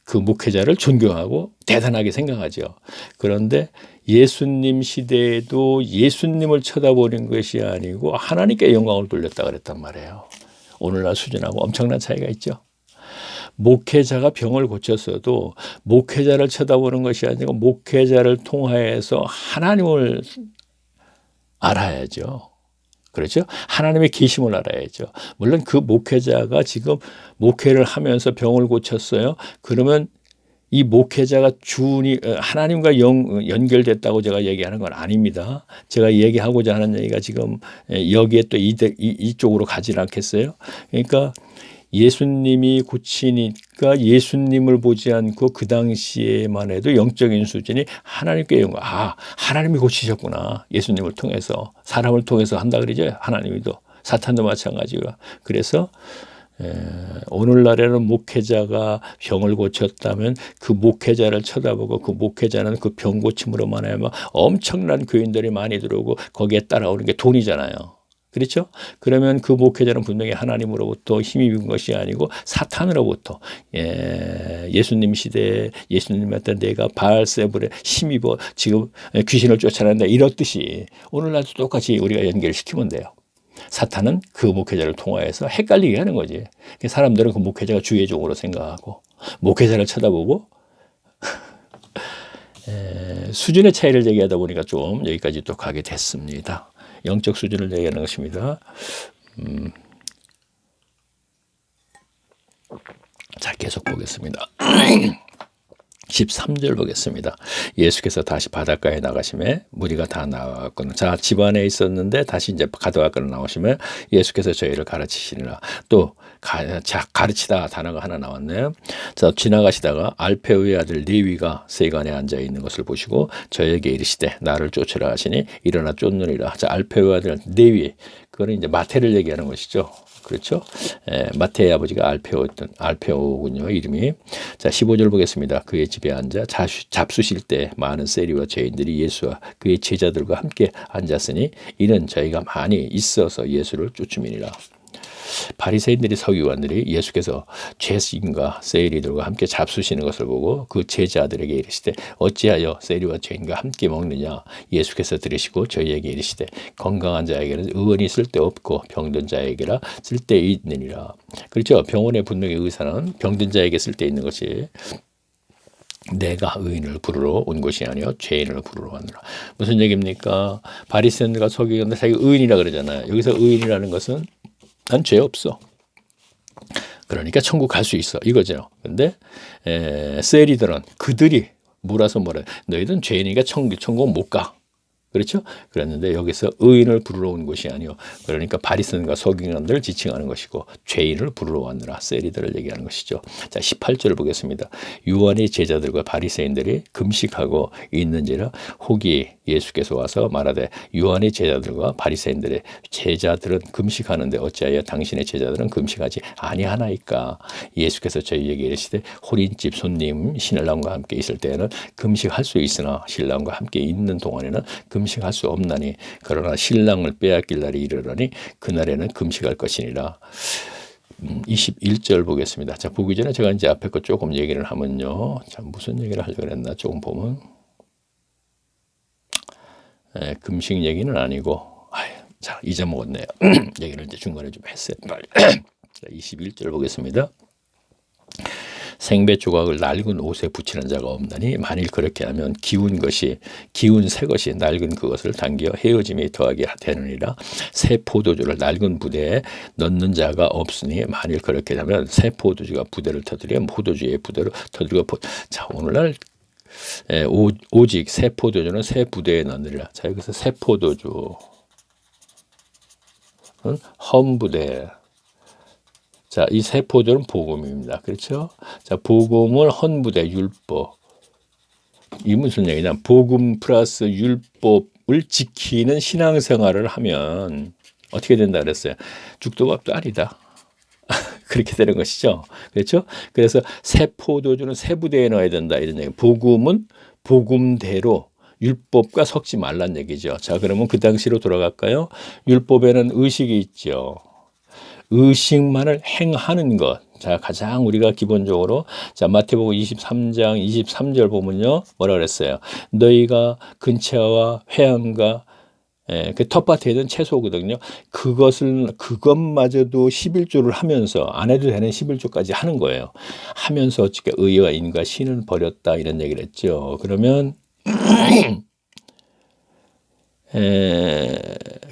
그 목회자를 존경하고 대단하게 생각하죠. 그런데 예수님 시대에도 예수님을 쳐다보는 것이 아니고 하나님께 영광을 돌렸다 그랬단 말이에요. 오늘날 수준하고 엄청난 차이가 있죠. 목회자가 병을 고쳤어도 목회자를 쳐다보는 것이 아니고 목회자를 통하여서 하나님을 알아야죠. 그렇죠? 하나님의 계심을 알아야죠. 물론 그 목회자가 지금 목회를 하면서 병을 고쳤어요. 그러면 이 목회자가 하나님과 연결됐다고 제가 얘기하는 건 아닙니다. 제가 얘기하고자 하는 얘기가 지금 여기에 또 이쪽으로 가지 않겠어요? 그러니까 예수님이 고치니까 예수님을 보지 않고 그 당시에만 해도 영적인 수준이 하나님께 영광. 하나님이 고치셨구나. 예수님을 통해서 사람을 통해서 한다 그러죠. 하나님이도 사탄도 마찬가지고. 그래서 오늘날에는 목회자가 병을 고쳤다면 그 목회자를 쳐다보고 그 목회자는 그 병 고침으로 말하면 엄청난 교인들이 많이 들어오고 거기에 따라오는 게 돈이잖아요. 그렇죠? 그러면 그 목회자는 분명히 하나님으로부터 힘이 입은 것이 아니고 사탄으로부터 예수님 시대에 예수님한테 내가 바알세불에 힘입어 지금 귀신을 쫓아낸다 이렇듯이 오늘날도 똑같이 우리가 연결시키면 돼요. 사탄은 그 목회자를 통하여서 헷갈리게 하는 거지. 사람들은 그 목회자가 주의적으로 생각하고 목회자를 쳐다보고 수준의 차이를 얘기하다 보니까 좀 여기까지 또 가게 됐습니다. 영적 수준을 얘기하는 것입니다. 자, 계속 보겠습니다. 13절 보겠습니다. 예수께서 다시 바닷가에 나가심에 무리가 다 나왔거늘. 자, 집안에 있었는데 다시 이제 바닷가로 나오시면 예수께서 저희를 가르치시니라. 또 가르치다 단어가 하나 나왔네요. 자, 지나가시다가 알페오의 아들 레위가 세관에 앉아 있는 것을 보시고 저에게 이르시되 나를 쫓으라 하시니 일어나 쫓느니라. 자, 알페오의 아들 레위, 그거는 이제 마태를 얘기하는 것이죠. 그렇죠? 마태의 아버지가 알페오군요, 이름이. 자, 15절 보겠습니다. 그의 집에 앉아 잡수실 때 많은 세리와 죄인들이 예수와 그의 제자들과 함께 앉았으니 이는 저희가 많이 있어서 예수를 쫓음이니라. 바리새인들이 서기관들이 예수께서 죄인과 세리들과 함께 잡수시는 것을 보고 그 제자들에게 이르시되 어찌하여 세리와 죄인과 함께 먹느냐. 예수께서 들으시고 저희에게 이르시되 건강한 자에게는 의원이 쓸데없고 병든 자에게라 쓸데있느니라. 그렇죠. 병원에 분명히 의사는 병든 자에게 쓸데있는 것이 내가 의인을 부르러 온 것이 아니요 죄인을 부르러 왔노라. 무슨 얘기입니까? 바리새인들과 서기관들 자기 의인이라 그러잖아요. 여기서 의인이라는 것은 난 죄 없어. 그러니까 천국 갈 수 있어. 이거죠. 근데 세리들은 그들이 몰아서 뭐래. 너희들은 죄인이니까 천국 못 가. 그렇죠? 그랬는데 여기서 의인을 부르러 온 것이 아니요. 그러니까 바리새인과 서기관들을 지칭하는 것이고 죄인을 부르러 왔느라 세리들을 얘기하는 것이죠. 자, 18절을 보겠습니다. 요한의 제자들과 바리새인들이 금식하고 있는지라 혹이 예수께서 와서 말하되 요한의 제자들과 바리새인들의 제자들은 금식하는데 어찌하여 당신의 제자들은 금식하지 아니하나이까. 예수께서 저희에게 이르시되 호린집 손님 신랑과 함께 있을 때에는 금식할 수 있으나 신랑과 함께 있는 동안에는 금식할 수 없나니 그러나 신랑을 빼앗길 날이 이르러니 그날에는 금식할 것이니라. 21절 보겠습니다. 자, 보기 전에 제가 이제 앞에 거 조금 얘기를 하면요. 자, 무슨 얘기를 하려고 그랬나 조금 보면 금식 얘기는 아니고 자, 잊어먹었네요. 얘기를 이제 중간에 좀 했어요. 자, 21절 보겠습니다. 생배 조각을 낡은 옷에 붙이는 자가 없나니 만일 그렇게 하면 기운 새 것이 낡은 그것을 당겨 헤어짐이 더하게 되느니라. 새 포도주를 낡은 부대에 넣는 자가 없으니 만일 그렇게 하면 새 포도주가 부대를 터뜨려 포도주의 부대로 터뜨리고 자, 오늘날 오직 새 포도주는 새 부대에 넣느니라. 자, 여기서 새 포도주 헌부대. 자, 이 새 포도는 복음입니다. 그렇죠? 자, 복음을 헌부대 율법. 이 무슨 얘기냐? 복음 플러스 율법을 지키는 신앙생활을 하면 어떻게 된다 그랬어요? 죽도밥도 아니다. 그렇게 되는 것이죠. 그렇죠? 그래서 새 포도주는 새 부대에 넣어야 된다 이런 얘기. 복음은 복음대로 율법과 섞지 말란 얘기죠. 자, 그러면 그 당시로 돌아갈까요? 율법에는 의식이 있죠. 의식만을 행하는 것. 자, 가장 우리가 기본적으로 자, 마태복음 23장 23절 보면요. 뭐라 그랬어요? 너희가 근처와 회양과 그 텃밭에 있는 채소거든요. 그것마저도 11조를 하면서 안 해도 되는 11조까지 하는 거예요. 하면서 어떻게 의와 인과 신은 버렸다 이런 얘기를 했죠. 그러면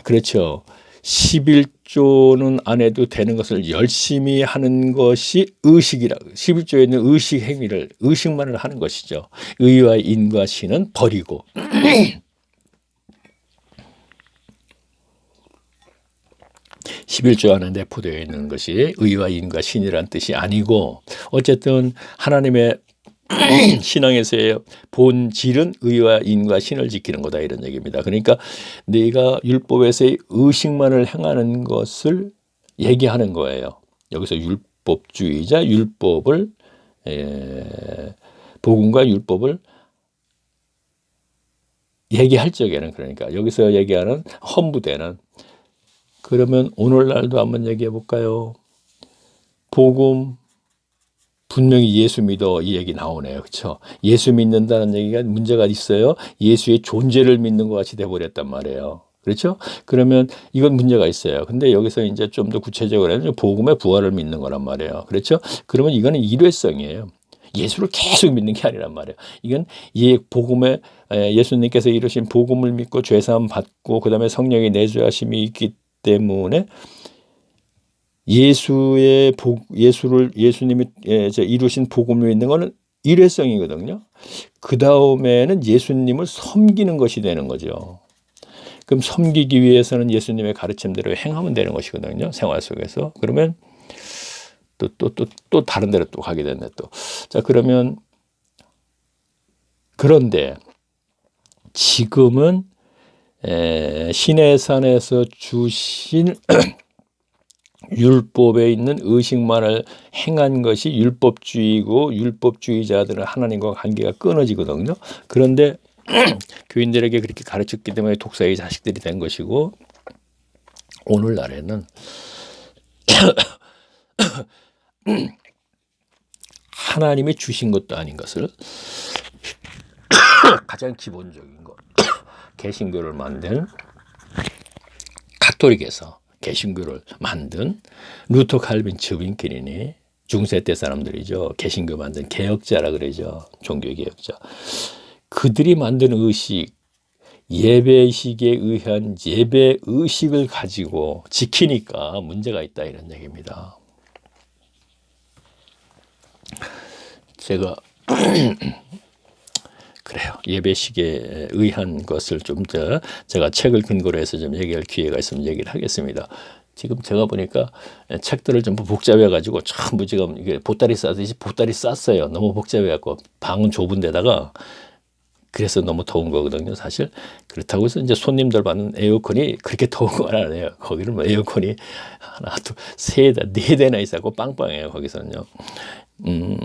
그렇죠. 11조는 안 해도 되는 것을 열심히 하는 것이 의식이라. 11조에 있는 의식 행위를 의식만을 하는 것이죠. 의와 인과 신은 버리고. 11조 안에 내포되어 있는 것이 의와 인과 신이란 뜻이 아니고 어쨌든 하나님의 신앙에서의 본질은 의와 인과 신을 지키는 거다 이런 얘기입니다. 그러니까 네가 율법에서의 의식만을 행하는 것을 얘기하는 거예요. 여기서 율법주의자 율법을 복음과 율법을 얘기할 적에는 그러니까 여기서 얘기하는 헌부대는 그러면 오늘날도 한번 얘기해 볼까요? 복음 분명히 예수 믿어 이 얘기 나오네요. 그렇죠? 예수 믿는다는 얘기가 문제가 있어요. 예수의 존재를 믿는 것 같이 돼버렸단 말이에요. 그렇죠? 그러면 이건 문제가 있어요. 근데 여기서 이제 좀 더 구체적으로 하면 복음의 부활을 믿는 거란 말이에요. 그렇죠? 그러면 이거는 일회성이에요. 예수를 계속 믿는 게 아니란 말이에요. 이건 복음에 예수님께서 이루신 복음을 믿고 죄사함 받고 그다음에 성령의 내주하심이 있기 때문에 예수님이 이루신 복음을 믿는 것은 일회성이거든요. 그 다음에는 예수님을 섬기는 것이 되는 거죠. 그럼 섬기기 위해서는 예수님의 가르침대로 행하면 되는 것이거든요. 생활 속에서. 그러면 또 다른 데로 또 가게 됐네 또. 자, 그러면 그런데 지금은 시내산에서 주신 율법에 있는 의식만을 행한 것이 율법주의고, 율법주의자들은 하나님과 관계가 끊어지거든요. 그런데 교인들에게 그렇게 가르쳤기 때문에 독사의 자식들이 된 것이고, 오늘날에는 하나님이 주신 것도 아닌 것을 가장 기본적인 것, 개신교를 만든 가톨릭에서 개신교를 만든 루터 칼빈 츠윙키린이 중세 때 사람들이죠. 개신교 만든 개혁자라 그러죠. 종교개혁자. 그들이 만든 의식, 예배식에 의한 예배 의식을 가지고 지키니까 문제가 있다 이런 얘기입니다. 제가 그래요. 예배식에 의한 것을 좀 더 제가 책을 근거로 해서 좀 얘기할 기회가 있으면 얘기를 하겠습니다. 지금 제가 보니까 책들을 전부 복잡해 가지고 전부 지금 이게 보따리 싸듯이 보따리 쌌어요. 너무 복잡해 갖고 방은 좁은 데다가. 그래서 너무 더운 거거든요, 사실. 그렇다고 해서 이제 손님들 받는 에어컨이 그렇게 더운 건 아니에요. 거기는 뭐 에어컨이 하나, 둘, 세 대, 네 대나 있고 빵빵해요, 거기서는요.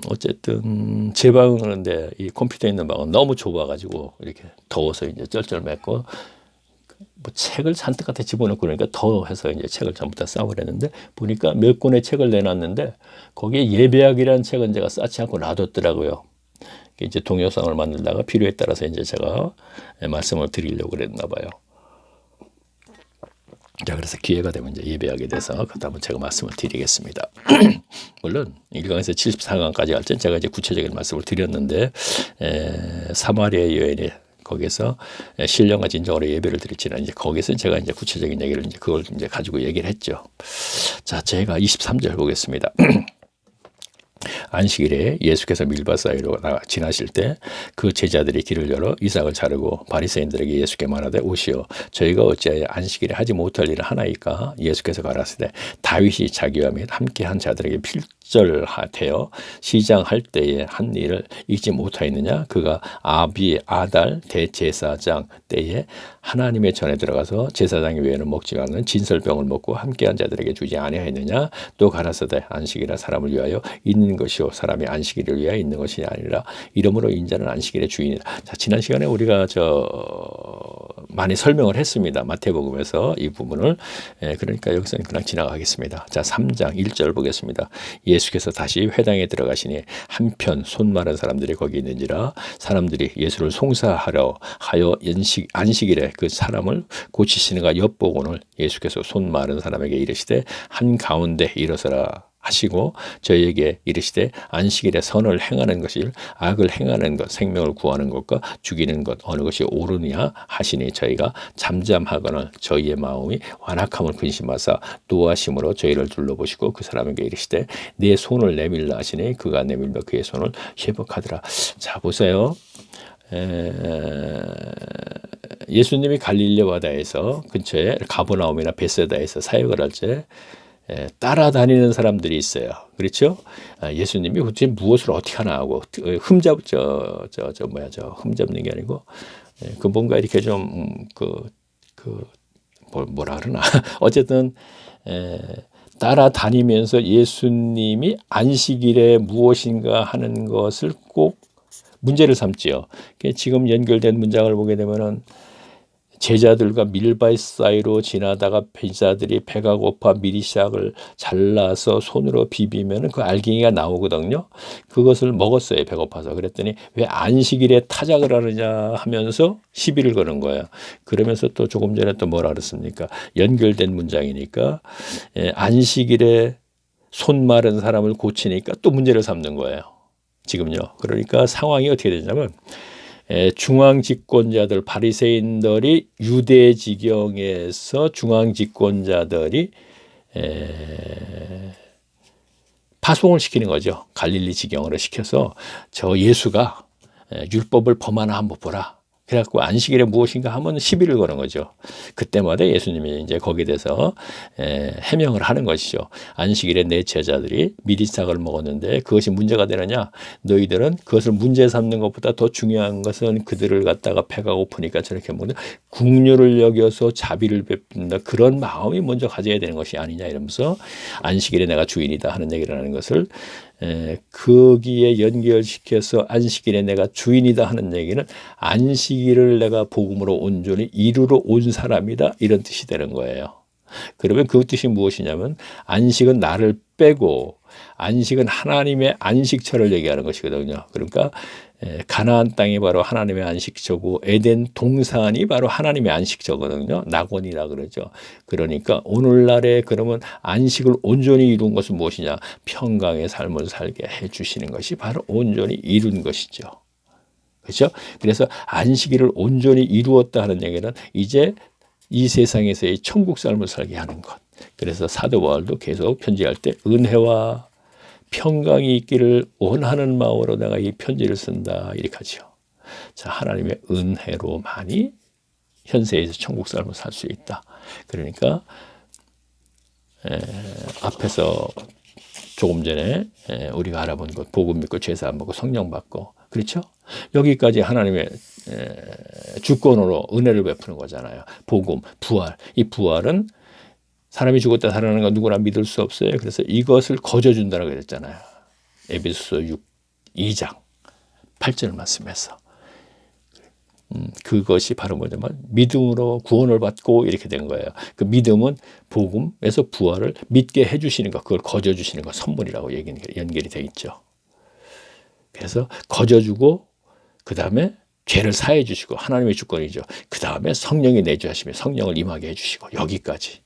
어쨌든 제 방은 그런데 이 컴퓨터 있는 방은 너무 좁아가지고 이렇게 더워서 이제 쩔쩔맸고, 뭐 책을 잔뜩 갖다 집어넣고 그러니까 더워서 이제 책을 전부 다 싸버렸는데, 보니까 몇 권의 책을 내놨는데 거기에 예배학이라는 책은 제가 쌓지 않고 놔뒀더라고요. 이제 동영상을 만들다가 필요에 따라서 이제 제가 말씀을 드리려고 그랬나 봐요. 자, 그래서 기회가 되면 이제 예배하게 돼서 그다음에 제가 말씀을 드리겠습니다. 물론 1강에서 74강까지 할 땐 제가 이제 구체적인 말씀을 드렸는데, 사마리아 여인이 거기서 신령과 진정으로 예배를 드렸지만 이제 거기서 제가 이제 구체적인 얘기를 이제 그걸 이제 가지고 얘기를 했죠. 자, 제가 23절 보겠습니다. 안식일에 예수께서 밀밭 사이로 지나실 때 그 제자들이 길을 열어 이삭을 자르고 바리새인들에게 예수께 말하되 오시오 저희가 어찌하여 안식일에 하지 못할 일을 하나이까. 예수께서 가라사대 다윗이 자기와 및 함께한 자들에게 필절하되어 시장할 때에 한 일을 잊지 못하였느냐. 그가 아비 아달 대제사장 때에 하나님의 전에 들어가서 제사장의 외에는 먹지 않는 진설병을 먹고 함께한 자들에게 주지 아니하였느냐. 또 가라사대 안식일은 사람을 위하여 있는 것이요 사람이 안식일을 위하여 있는 것이 아니라 이러므로 인자는 안식일의 주인이다. 자, 지난 시간에 우리가 많이 설명을 했습니다. 마태복음에서 이 부분을. 그러니까 여기서는 그냥 지나가겠습니다. 자, 3장 1절 보겠습니다. 예수께서 다시 회당에 들어가시니 한편 손 마른 사람들이 거기 있는지라. 사람들이 예수를 송사하려 하여 안식일에 그 사람을 고치시는가 엿보고는 예수께서 손 마른 사람에게 이르시되 한가운데 일어서라 하시고 저희에게 이르시되 안식일에 선을 행하는 것이 악을 행하는 것 생명을 구하는 것과 죽이는 것 어느 것이 옳으냐 하시니 저희가 잠잠하거나 저희의 마음이 완악함을 근심하사 노하심으로 저희를 둘러보시고 그 사람에게 이르시되 내 손을 내밀라 하시니 그가 내밀며 그의 손을 회복하더라. 자, 보세요. 예수님이 갈릴리 바다에서 근처에 가버나움이나 베세다에서 사역을 할 때 따라다니는 사람들이 있어요. 그렇죠? 예수님이 도대체 무엇을 어떻게 하나 하고 흠잡는 게 아니고 그 뭔가 이렇게 좀 뭐라 그러나 어쨌든 따라다니면서 예수님이 안식일에 무엇인가 하는 것을 꼭 문제를 삼지요. 지금 연결된 문장을 보게 되면은 제자들과 밀밭 사이로 지나다가 제자들이 배가 고파 미리샥을 잘라서 손으로 비비면 그 알갱이가 나오거든요. 그것을 먹었어요. 배고파서. 그랬더니 왜 안식일에 타작을 하느냐 하면서 시비를 거는 거예요. 그러면서 또 조금 전에 또 뭐라 그랬습니까? 연결된 문장이니까 안식일에 손 마른 사람을 고치니까 또 문제를 삼는 거예요. 지금요. 그러니까 상황이 어떻게 되냐면 중앙집권자들 바리새인들이 유대 지경에서 중앙집권자들이 파송을 시키는 거죠. 갈릴리 지경으로 시켜서 저 예수가 율법을 범하나 한번 보라. 그래갖고 안식일에 무엇인가 하면 시비를 거는 거죠. 그때마다 예수님이 이제 거기에 대해서 해명을 하는 것이죠. 안식일에 내 제자들이 미리싹을 먹었는데 그것이 문제가 되느냐? 너희들은 그것을 문제 삼는 것보다 더 중요한 것은 그들을 갖다가 배가 고프니까 저렇게 먹는 국률을 여겨서 자비를 베푼다. 그런 마음이 먼저 가져야 되는 것이 아니냐 이러면서 안식일에 내가 주인이다 하는 얘기를 하는 것을 거기에 연결시켜서 안식일에 내가 주인이다 하는 얘기는 안식일을 내가 복음으로 온전히 이루러 온 사람이다 이런 뜻이 되는 거예요. 그러면 그 뜻이 무엇이냐면 안식은 나를 빼고 안식은 하나님의 안식처를 얘기하는 것이거든요. 그러니까 가나안 땅이 바로 하나님의 안식처고 에덴 동산이 바로 하나님의 안식처거든요. 낙원이라 그러죠. 그러니까 오늘날에 그러면 안식을 온전히 이룬 것은 무엇이냐? 평강의 삶을 살게 해주시는 것이 바로 온전히 이룬 것이죠. 그렇죠? 그래서 안식일을 온전히 이루었다 하는 얘기는 이제 이 세상에서의 천국 삶을 살게 하는 것. 그래서 사도 바울도 계속 편지할 때 은혜와 평강이 있기를 원하는 마음으로 내가 이 편지를 쓴다 이렇게 하죠. 자, 하나님의 은혜로만이 현세에서 천국 삶을 살 수 있다. 그러니까 앞에서 조금 전에 우리가 알아본 것 복음 믿고 죄사 안 받고 성령 받고 그렇죠? 여기까지 하나님의 주권으로 은혜를 베푸는 거잖아요. 복음, 부활. 이 부활은 사람이 죽었다 살아나는 건 누구나 믿을 수 없어요. 그래서 이것을 거저준다고 그랬잖아요. 에베소서 2장 8절 말씀에서. 그것이 바로 뭐냐면 믿음으로 구원을 받고 이렇게 된 거예요. 그 믿음은 복음에서 부활을 믿게 해주시는 것, 그걸 거저주시는 것, 선물이라고 연결이 돼 있죠. 그래서 거저주고 그 다음에 죄를 사해 주시고 하나님의 주권이죠. 그 다음에 성령이 내주하시며 성령을 임하게 해주시고 여기까지.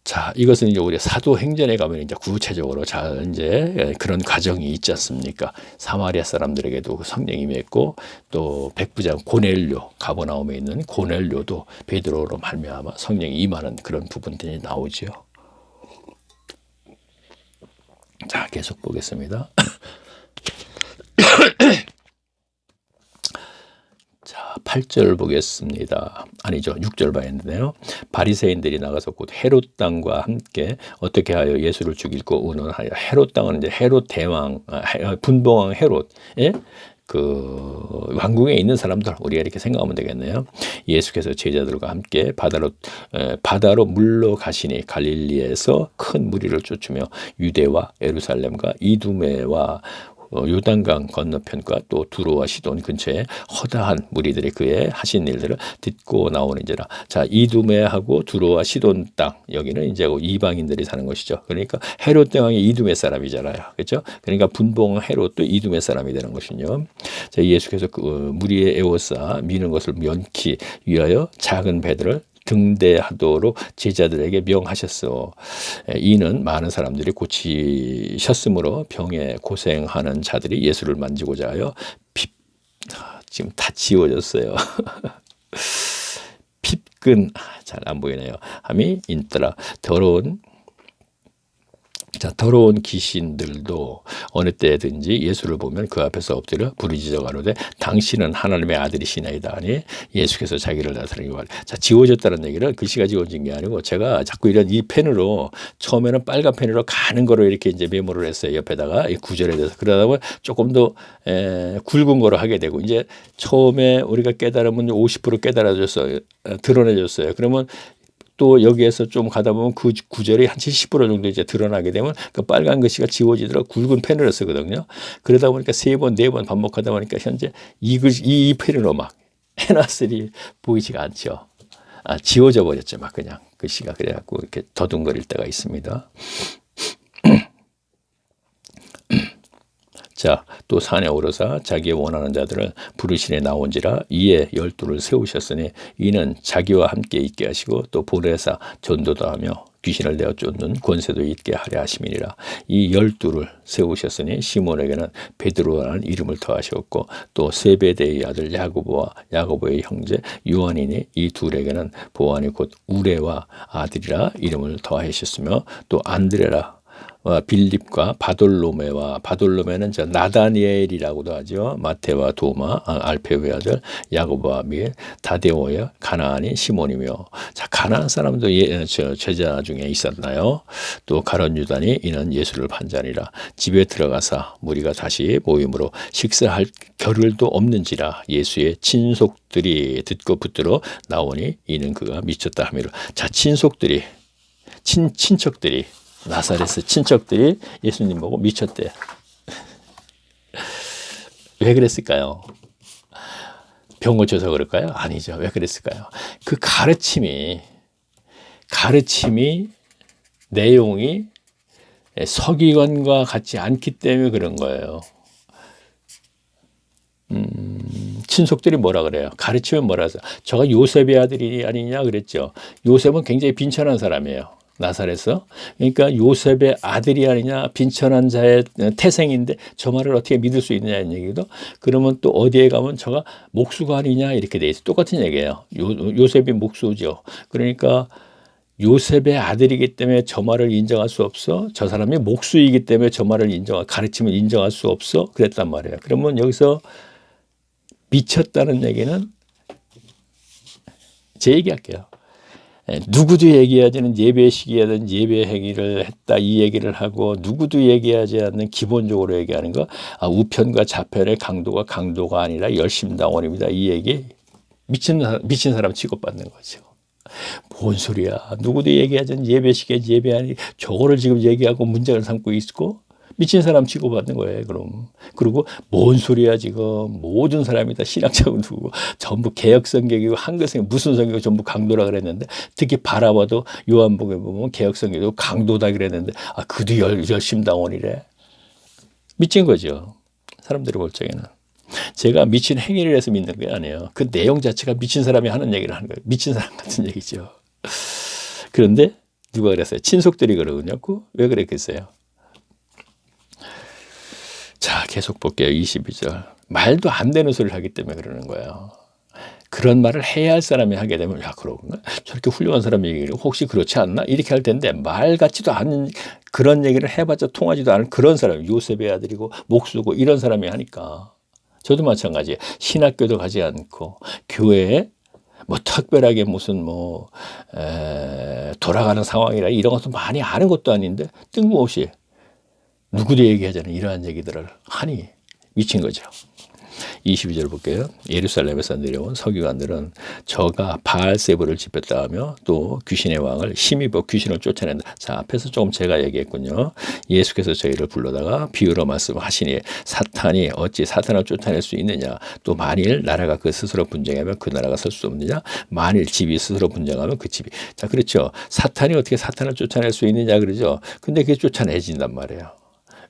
자, 이것은 이제 우리 사도행전에 가면 이제 구체적으로 잘 이제 그런 과정이 있지 않습니까? 사마리아 사람들에게도 성령이 임했고 또 백부장 고넬료 가버나움에 있는 고넬료도 베드로로 말미암아 성령이 임하는 그런 부분들이 나오죠. 자, 계속 보겠습니다. 자, 8절 보겠습니다. 아니죠. 6절 봐야 했는데요. 바리새인들이 나가서 곧 헤롯 땅과 함께 어떻게 하여 예수를 죽이고 의논하여. 헤롯 땅은 이제 헤롯 대왕, 분봉왕 헤롯의 그 왕궁에 있는 사람들 우리가 이렇게 생각하면 되겠네요. 예수께서 제자들과 함께 바다로 물러가시니 갈릴리에서 큰 무리를 쫓으며 유대와 예루살렘과 이두메와 요단강 건너편과 또 두로와 시돈 근처에 허다한 무리들이 그의 하신 일들을 듣고 나오는지라. 자, 이두메하고 두로와 시돈 땅 여기는 이제 이방인들이 사는 것이죠. 그러니까 헤롯 대왕이 이두메 사람이잖아요. 그렇죠? 그러니까 분봉 헤롯도 이두메 사람이 되는 것이요. 자, 예수께서 그 무리의 에워싸 미는 것을 면키 위하여 작은 배들을 등대하도록 제자들에게 명하셨어. 이는 많은 사람들이 고치셨으므로 병에 고생하는 자들이 예수를 만지고자 하여 지금 다 지워졌어요. 핍근 잘 안 보이네요. 함이 있더라. 더러운 귀신들도 어느 때든지 예수를 보면 그 앞에서 엎드려 부르짖어 가로되 당신은 하나님의 아들이시나이다 하니 예수께서 자기를 나타내고 자, 지워졌다는 얘기는 글씨가 지워진 게 아니고 제가 자꾸 이런 이 펜으로 처음에는 빨간 펜으로 가는 거로 이렇게 이제 메모를 했어요. 옆에다가 이 구절에 대해서. 그러다 보면 조금 더 굵은 거로 하게 되고 이제 처음에 우리가 깨달으면 50% 깨달아졌어요. 드러내졌어요. 그러면 또 여기에서 좀 가다 보면 그 구절이 한 70% 정도 이제 드러나게 되면 그 빨간 글씨가 지워지더라고. 굵은 펜으로 쓰거든요. 그러다 보니까 3번, 4번 반복하다 보니까 현재 이 펜으로 막 해놨으니 보이지가 않죠. 지워져 버렸죠. 막 그냥 글씨가. 그래갖고 이렇게 더듬거릴 때가 있습니다. 자, 또 산에 오르사 자기의 원하는 자들을 부르시니 나온지라. 이에 12를 세우셨으니 이는 자기와 함께 있게 하시고 또 보내사 전도도 하며 귀신을 내어 쫓는 권세도 있게 하려 하심이니라. 이 12를 세우셨으니 시몬에게는 베드로라는 이름을 더하셨고 또 세베대의 아들 야고보와 야고보의 형제 요한이니 이 둘에게는 보아니 곧 우레와 아들이라 이름을 더하셨으며 또 안드레라 빌립과 바돌로메와, 바돌로메는 저 나다니엘이라고도 하죠. 마테와 도마, 알페오의 아들, 야고보와 미엘, 다데오야, 가나안인 시몬이며. 자, 가나안 사람도 제자 중에 있었나요? 또 가룟 유다니 이는 예수를 판자니라. 집에 들어가사 무리가 다시 모임으로 식사할 겨를도 없는지라. 예수의 친속들이 듣고 붙들어 나오니 이는 그가 미쳤다 하미로. 자, 친속들이, 친척들이, 나사렛의 친척들이 예수님 보고 미쳤대. 왜 그랬을까요? 병 고쳐서 그럴까요? 아니죠. 왜 그랬을까요? 그 가르침이 내용이 서기관과 같지 않기 때문에 그런 거예요. 친속들이 뭐라 그래요? 가르치면 뭐라 해서 저가 요셉의 아들이 아니냐 그랬죠. 요셉은 굉장히 빈천한 사람이에요. 나사렛에서. 그러니까 요셉의 아들이 아니냐, 빈천한 자의 태생인데 저 말을 어떻게 믿을 수 있느냐는 얘기도. 그러면 또 어디에 가면 저가 목수가 아니냐 이렇게 돼 있어요. 똑같은 얘기예요. 요셉이 목수죠. 그러니까 요셉의 아들이기 때문에 저 말을 인정할 수 없어. 저 사람이 목수이기 때문에 저 말을 가르침을 인정할 수 없어. 그랬단 말이에요. 그러면 여기서 미쳤다는 얘기는 제 얘기할게요. 누구도 얘기하지 않는 예배 시기에든 예배 행위를 했다 이 얘기를 하고, 누구도 얘기하지 않는 기본적으로 얘기하는 거, 우편과 좌편의 강도가 아니라 열심당원입니다. 이 얘기 미친 사람 취급받는 거죠. 뭔 소리야. 누구도 얘기하지 않는 예배 시기에 예배하니 저거를 지금 얘기하고 문제를 삼고 있고 미친 사람 취급받는 거예요. 그럼. 그리고 뭔 소리야 지금. 모든 사람이 다 신학자고 누구고 전부 개혁성경이고 한글성경 무슨 성경 전부 강도라 그랬는데, 특히 바라봐도 요한복음에 보면 개혁성경도 강도다 그랬는데 그도 열심당원이래. 미친 거죠. 사람들이 볼 적에는. 제가 미친 행위를 해서 믿는 게 아니에요. 그 내용 자체가 미친 사람이 하는 얘기를 하는 거예요. 미친 사람 같은 얘기죠. 그런데 누가 그랬어요? 친속들이 그러냐고? 왜 그랬겠어요? 자, 계속 볼게요. 22절. 말도 안 되는 소리를 하기 때문에 그러는 거예요. 그런 말을 해야 할 사람이 하게 되면, 야, 그러구나. 저렇게 훌륭한 사람이 얘기를 혹시 그렇지 않나? 이렇게 할 텐데, 말 같지도 않은 그런 얘기를 해봤자 통하지도 않은 그런 사람, 요셉의 아들이고, 목수고, 이런 사람이 하니까. 저도 마찬가지예요. 신학교도 가지 않고, 교회에 뭐 특별하게 무슨 돌아가는 상황이라 이런 것도 많이 아는 것도 아닌데, 뜬금없이 누구도 얘기하잖아요. 이러한 얘기들을 하니 미친 거죠. 22절 볼게요. 예루살렘에서 내려온 서기관들은 저가 바알세불을 집혔다 하며 또 귀신의 왕을 힘입어 귀신을 쫓아낸다. 자, 앞에서 조금 제가 얘기했군요. 예수께서 저희를 불러다가 비유로 말씀하시니 사탄이 어찌 사탄을 쫓아낼 수 있느냐. 또 만일 나라가 그 스스로 분쟁하면 그 나라가 설 수 없느냐. 만일 집이 스스로 분쟁하면 그 집이. 자, 그렇죠. 사탄이 어떻게 사탄을 쫓아낼 수 있느냐 그러죠. 근데 그게 쫓아내진단 말이에요.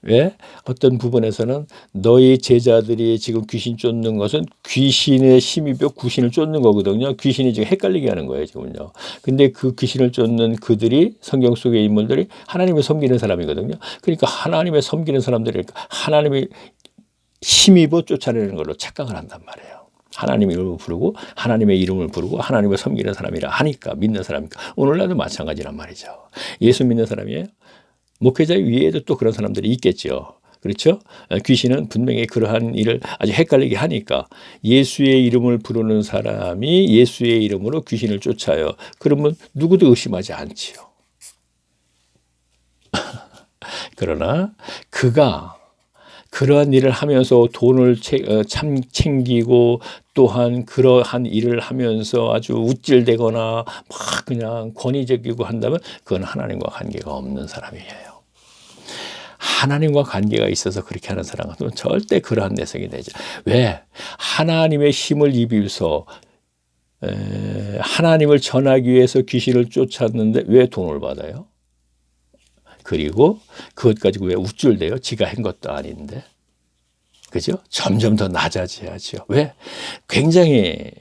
왜? 어떤 부분에서는 너희 제자들이 지금 귀신 쫓는 것은 귀신의 힘입어 귀신을 쫓는 거거든요. 귀신이 지금 헷갈리게 하는 거예요, 지금요. 근데 그 귀신을 쫓는 그들이 성경 속의 인물들이 하나님을 섬기는 사람이거든요. 그러니까 하나님을 섬기는 사람들이니까 하나님이 힘입어 쫓아내는 걸로 착각을 한단 말이에요. 하나님의 이름을 부르고 하나님의 이름을 부르고 하나님을 섬기는 사람이라 하니까, 믿는 사람이니까. 오늘날도 마찬가지란 말이죠. 예수 믿는 사람이에요. 목회자 위에도 또 그런 사람들이 있겠죠. 그렇죠? 귀신은 분명히 그러한 일을 아주 헷갈리게 하니까 예수의 이름을 부르는 사람이 예수의 이름으로 귀신을 쫓아요. 그러면 누구도 의심하지 않지요. 그러나 그가 그러한 일을 하면서 돈을 참 챙기고 또한 그러한 일을 하면서 아주 우쭐대거나 막 그냥 권위적이고 한다면 그건 하나님과 관계가 없는 사람이에요. 하나님과 관계가 있어서 그렇게 하는 사람 같으면 절대 그러한 내성이 되죠. 왜? 하나님의 힘을 입어서 하나님을 전하기 위해서 귀신을 쫓았는데 왜 돈을 받아요? 그리고 그것 가지고 왜 우쭐대요? 지가 한 것도 아닌데. 그죠? 점점 더 낮아져야죠. 왜? 굉장히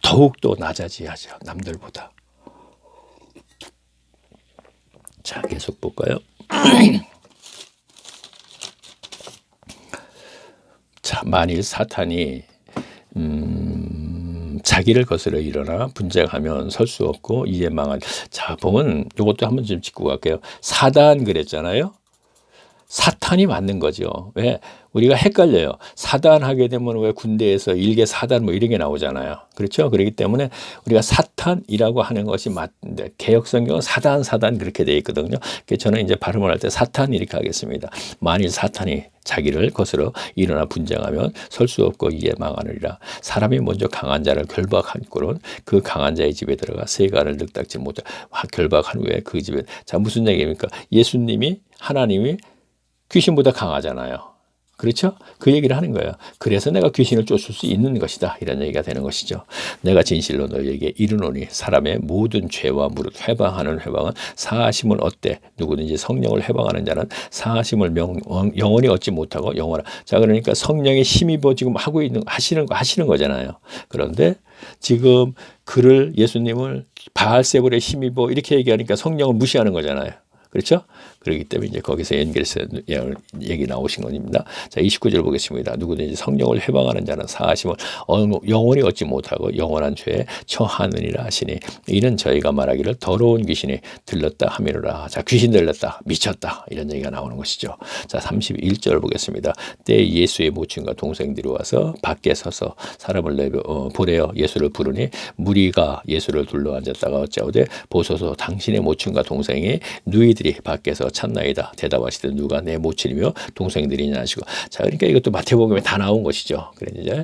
더욱더 낮아져야죠. 남들보다. 자, 계속 볼까요? 자, 만일 사탄이 자기를 거스러 일어나 분쟁하면 설 수 없고 이에 망한. 자, 보면 이것도 한번 좀 짚고 갈게요. 사단 그랬잖아요. 사탄이 맞는 거죠. 왜? 우리가 헷갈려요. 사단 하게 되면 왜 군대에서 일개 사단 뭐 이런 게 나오잖아요. 그렇죠? 그렇기 때문에 우리가 사탄이라고 하는 것이 맞는데 개역 성경은 사단 그렇게 돼 있거든요. 그래서 저는 이제 발음을 할 때 사탄 이렇게 하겠습니다. 만일 사탄이 자기를 거스러 일어나 분쟁하면 설 수 없고 이에 망하느니라. 사람이 먼저 강한 자를 결박한 꼴은 그 강한 자의 집에 들어가 세간을 늑닥지 못해. 결박한 후에 그 집에. 자, 무슨 얘기입니까? 예수님이 하나님이 귀신보다 강하잖아요. 그렇죠? 그 얘기를 하는 거예요. 그래서 내가 귀신을 쫓을 수 있는 것이다. 이런 얘기가 되는 것이죠. 내가 진실로 너희에게 이르노니 사람의 모든 죄와 무릇 회방하는 회방은 사하심을 얻되 누구든지 성령을 회방하는 자는 사하심을 영원히 얻지 못하고 영원하. 자, 그러니까 성령의 힘입어 지금 하시는 거잖아요. 그런데 지금 그를 예수님을 바알세불의 힘입어 이렇게 얘기하니까 성령을 무시하는 거잖아요. 그렇죠? 그렇기 때문에 이제 거기서 연결해서 얘기 나오신 겁니다. 자, 29절 보겠습니다. 누구든지 성령을 해방하는 자는 사하심을 영원히 얻지 못하고 영원한 죄에 처하느니라 하시니 이는 저희가 말하기를 더러운 귀신이 들렀다 하미로라. 자, 귀신 들렸다, 미쳤다 이런 얘기가 나오는 것이죠. 자, 31절 보겠습니다. 때에 예수의 모친과 동생들이 와서 밖에 서서 사람을 보내어 예수를 부르니 무리가 예수를 둘러앉았다가 어찌하오되 보소서 당신의 모친과 동생이 누이들이 밖에서 찾나이다. 대답하시되 누가 내 모친이며 동생들이냐 하시고. 자, 그러니까 이것도 마태복음에 다 나온 것이죠. 그래 이제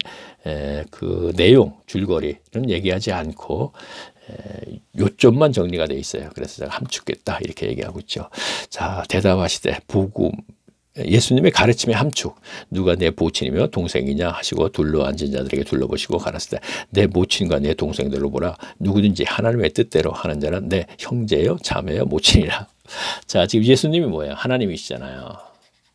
그 내용 줄거리는 얘기하지 않고 요점만 정리가 돼 있어요. 그래서 제가 함축했다 이렇게 얘기하고 있죠. 자, 대답하시되 복음 예수님의 가르침의 함축. 누가 내 모친이며 동생이냐 하시고 둘러앉은 자들에게 둘러보시고 가라사대 내 모친과 내 동생들로 보라. 누구든지 하나님의 뜻대로 하는 자는 내 형제요 자매요 모친이라. 자, 지금 예수님이 뭐예요? 하나님이시잖아요.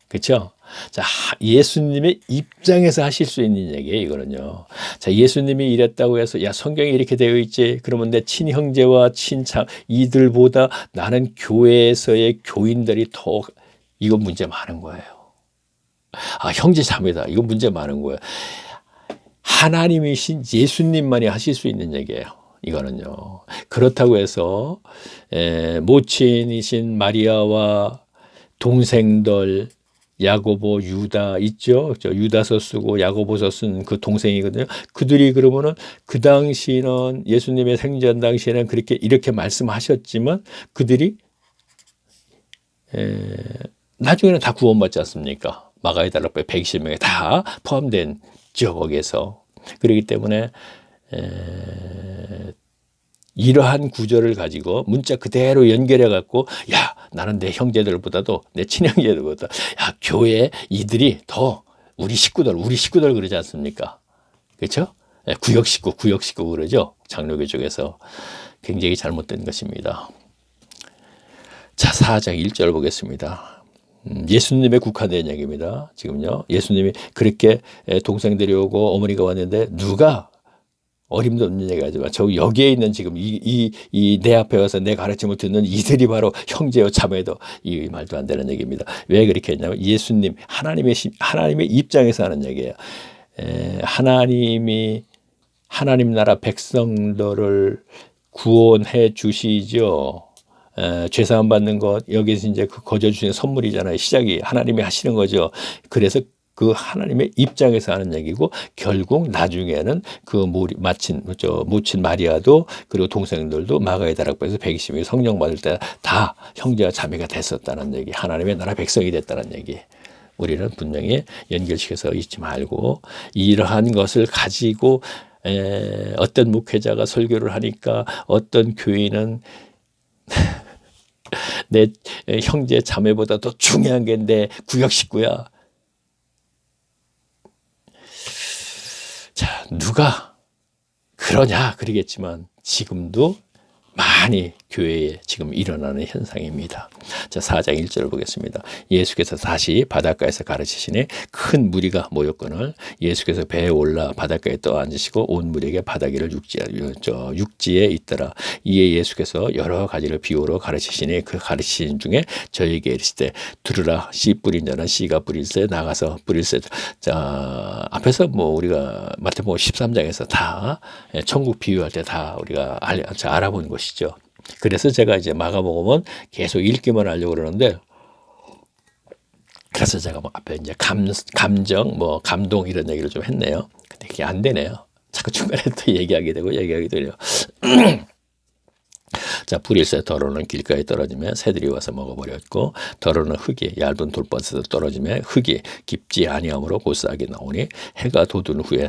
그렇죠? 자, 예수님의 입장에서 하실 수 있는 얘기예요, 이거는요. 자, 예수님이 이랬다고 해서 야, 성경에 이렇게 되어 있지. 그러면 내 친형제와 친참 이들보다 나는 교회에서의 교인들이 더 이건 문제 많은 거예요. 아, 형제 자매다. 이건 문제 많은 거예요. 하나님이신 예수님만이 하실 수 있는 얘기예요. 이거는요. 그렇다고 해서 모친이신 마리아와 동생들 야고보, 유다 있죠. 유다서 쓰고 야고보서 쓴 그 동생이거든요. 그들이 그러면은 그 당시는 예수님의 생전 당시에는 그렇게 이렇게 말씀하셨지만 그들이 나중에는 다 구원받지 않습니까? 마가의 달락배 120명에 다 포함된 지역에서. 그렇기 때문에 이러한 구절을 가지고 문자 그대로 연결해 갖고 야, 나는 내 형제들보다도 내 친형제들보다 야, 교회 이들이 더 우리 식구들 그러지 않습니까? 그렇죠? 구역 식구 그러죠. 장로교 쪽에서 굉장히 잘못된 것입니다. 자, 4장 1절 보겠습니다. 예수님의 국한된 얘기입니다. 지금요. 예수님이 그렇게 동생들이 오고 어머니가 왔는데 누가 어림도 없는 얘기하지만 저 여기에 있는 지금 이 내 앞에 와서 내 가르침을 듣는 이들이 바로 형제요 자매도 이 말도 안 되는 얘기입니다. 왜 그렇게 했냐면 예수님 하나님의 입장에서 하는 얘기예요. 하나님 나라 백성들을 구원해 주시죠. 죄사함 받는 것 여기서 이제 그 거저 주시는 선물이잖아요. 시작이 하나님이 하시는 거죠. 그래서 그 하나님의 입장에서 하는 얘기고 결국 나중에는 그 모친 마리아도 그리고 동생들도 마가의 다락방에서 120명이 성령 받을 때 다 형제와 자매가 됐었다는 얘기. 하나님의 나라 백성이 됐다는 얘기. 우리는 분명히 연결시켜서 잊지 말고 이러한 것을 가지고 어떤 목회자가 설교를 하니까 어떤 교인은 내 형제 자매보다 더 중요한 게 내 구역 식구야. 자, 누가 그러냐 그러겠지만 지금도 많이 교회에 지금 일어나는 현상입니다. 자, 4장 1절을 보겠습니다. 예수께서 다시 바닷가에서 가르치시니 큰 무리가 모였거늘 예수께서 배에 올라 바닷가에 떠앉으시고 온 무리에게 바다기를 육지에 있더라. 이에 예수께서 여러 가지를 비유로 가르치시니 그 가르치신 중에 저에게 이르시되 들으라. 씨 뿌린 자는 씨가 뿌릴새 나가서 뿌릴새. 자, 앞에서 뭐 우리가 마태복음 13장에서 다 천국 비유할 때 다 우리가 알아본 것이죠. 그래서 제가 이제 마가복음은 계속 읽기만 하려고 그러는데, 그래서 제가 뭐 앞에 이제 감정, 뭐 감동 이런 얘기를 좀 했네요. 근데 그게 안 되네요. 자꾸 중간에 또 얘기하게 되요. 자, 뿌릴새 더러는 길가에 떨어지며 새들이 와서 먹어버렸고 더러는 흙이 얇은 돌번스에 떨어지며 흙이 깊지 아니하므로 곧 싹이 나오니 해가 돋은 후에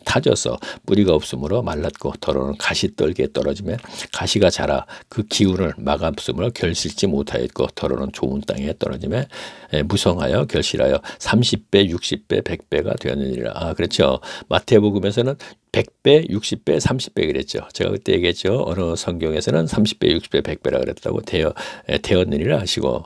타져서 뿌리가 없으므로 말랐고 더러는 가시떨기에 떨어지며 가시가 자라 그 기운을 막았으므로 결실지 못하였고 더러는 좋은 땅에 떨어지며 무성하여 결실하여 30배, 60배, 100배가 되었느니라. 아, 그렇죠. 마태복음에서는 100배, 60배, 30배 그랬죠. 제가 그때 얘기했죠. 어느 성경에서는 30배, 60배, 100배라 그랬다고 되었느니라 하시고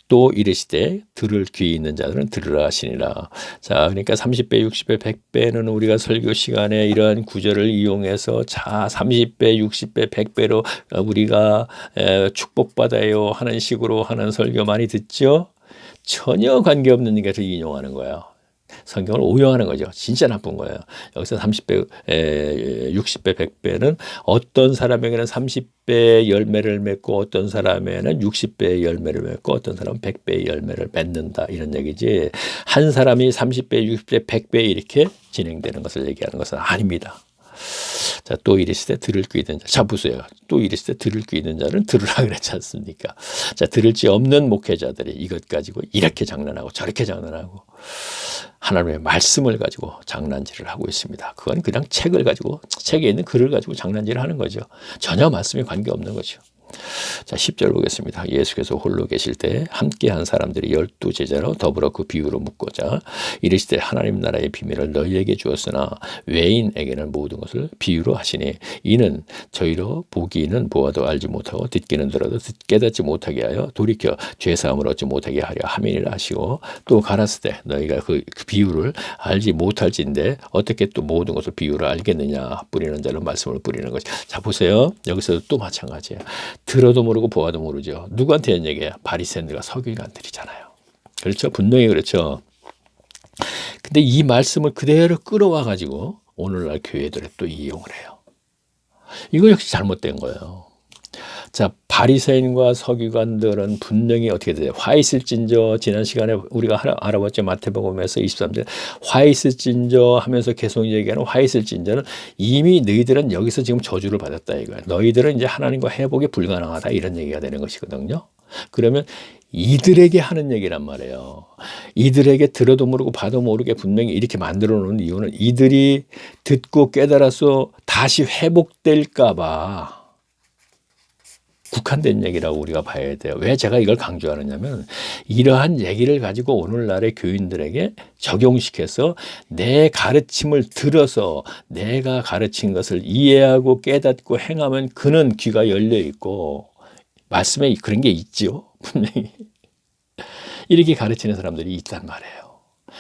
또 이르시되 들을 귀 있는 자들은 들으라 하시니라. 자, 그러니까 30배, 60배, 100배는 우리가 설교 시간에 이러한 구절을 이용해서 자 30배, 60배, 100배로 우리가 축복받아요 하는 식으로 하는 설교 많이 듣죠. 전혀 관계없는 것을 인용하는 거예요. 성경을 오용하는 거죠. 진짜 나쁜 거예요. 여기서 30배, 60배, 100배는 어떤 사람에게는 30배의 열매를 맺고 어떤 사람에게는 60배의 열매를 맺고 어떤 사람은 100배의 열매를 맺는다 이런 얘기지, 한 사람이 30배, 60배, 100배 이렇게 진행되는 것을 얘기하는 것은 아닙니다. 자, 또 이르시되 들을 귀 있는 자. 자, 보세요. 또 이르시되 들을 귀 있는 자는 들으라 그랬지 않습니까? 자, 들을 지 없는 목회자들이 이것 가지고 이렇게 장난하고 저렇게 장난하고 하나님의 말씀을 가지고 장난질을 하고 있습니다. 그건 그냥 책을 가지고, 책에 있는 글을 가지고 장난질을 하는 거죠. 전혀 말씀에 관계없는 거죠. 자, 10절 보겠습니다. 예수께서 홀로 계실 때 함께한 사람들이 12 제자로 더불어 그 비유로 묻고자 이르시되 하나님 나라의 비밀을 너희에게 주었으나 외인에게는 모든 것을 비유로 하시니 이는 저희로 보기는 보아도 알지 못하고 듣기는 들어도 깨닫지 못하게 하여 돌이켜 죄사함을 얻지 못하게 하려 함이니라 하시고 또 가라사대 너희가 그 비유를 알지 못할진데 어떻게 또 모든 것을 비유를 알겠느냐. 뿌리는 자는 말씀을 뿌리는 것이. 자, 보세요. 여기서도 또 마찬가지예요. 들어도 모르고 보아도 모르죠. 누구한테 하는 얘기예요? 바리새인들과 서기관들이잖아요. 그렇죠? 분명히 그렇죠. 근데 이 말씀을 그대로 끌어와 가지고 오늘날 교회들에 또 이용을 해요. 이거 역시 잘못된 거예요. 자, 바리새인과 서기관들은 분명히 어떻게 돼요? 화 있을진저, 지난 시간에 우리가 알아봤죠. 마태복음에서 23절 화 있을진저 하면서 계속 얘기하는 화 있을진저는 이미 너희들은 여기서 지금 저주를 받았다 이거야. 너희들은 이제 하나님과 회복이 불가능하다 이런 얘기가 되는 것이거든요. 그러면 이들에게 하는 얘기란 말이에요. 이들에게 들어도 모르고 봐도 모르게 분명히 이렇게 만들어 놓은 이유는 이들이 듣고 깨달아서 다시 회복될까 봐 국한된 얘기라고 우리가 봐야 돼요. 왜 제가 이걸 강조하느냐면 이러한 얘기를 가지고 오늘날의 교인들에게 적용시켜서 내 가르침을 들어서 내가 가르친 것을 이해하고 깨닫고 행하면 그는 귀가 열려 있고 말씀에 그런 게 있죠. 분명히 이렇게 가르치는 사람들이 있단 말이에요.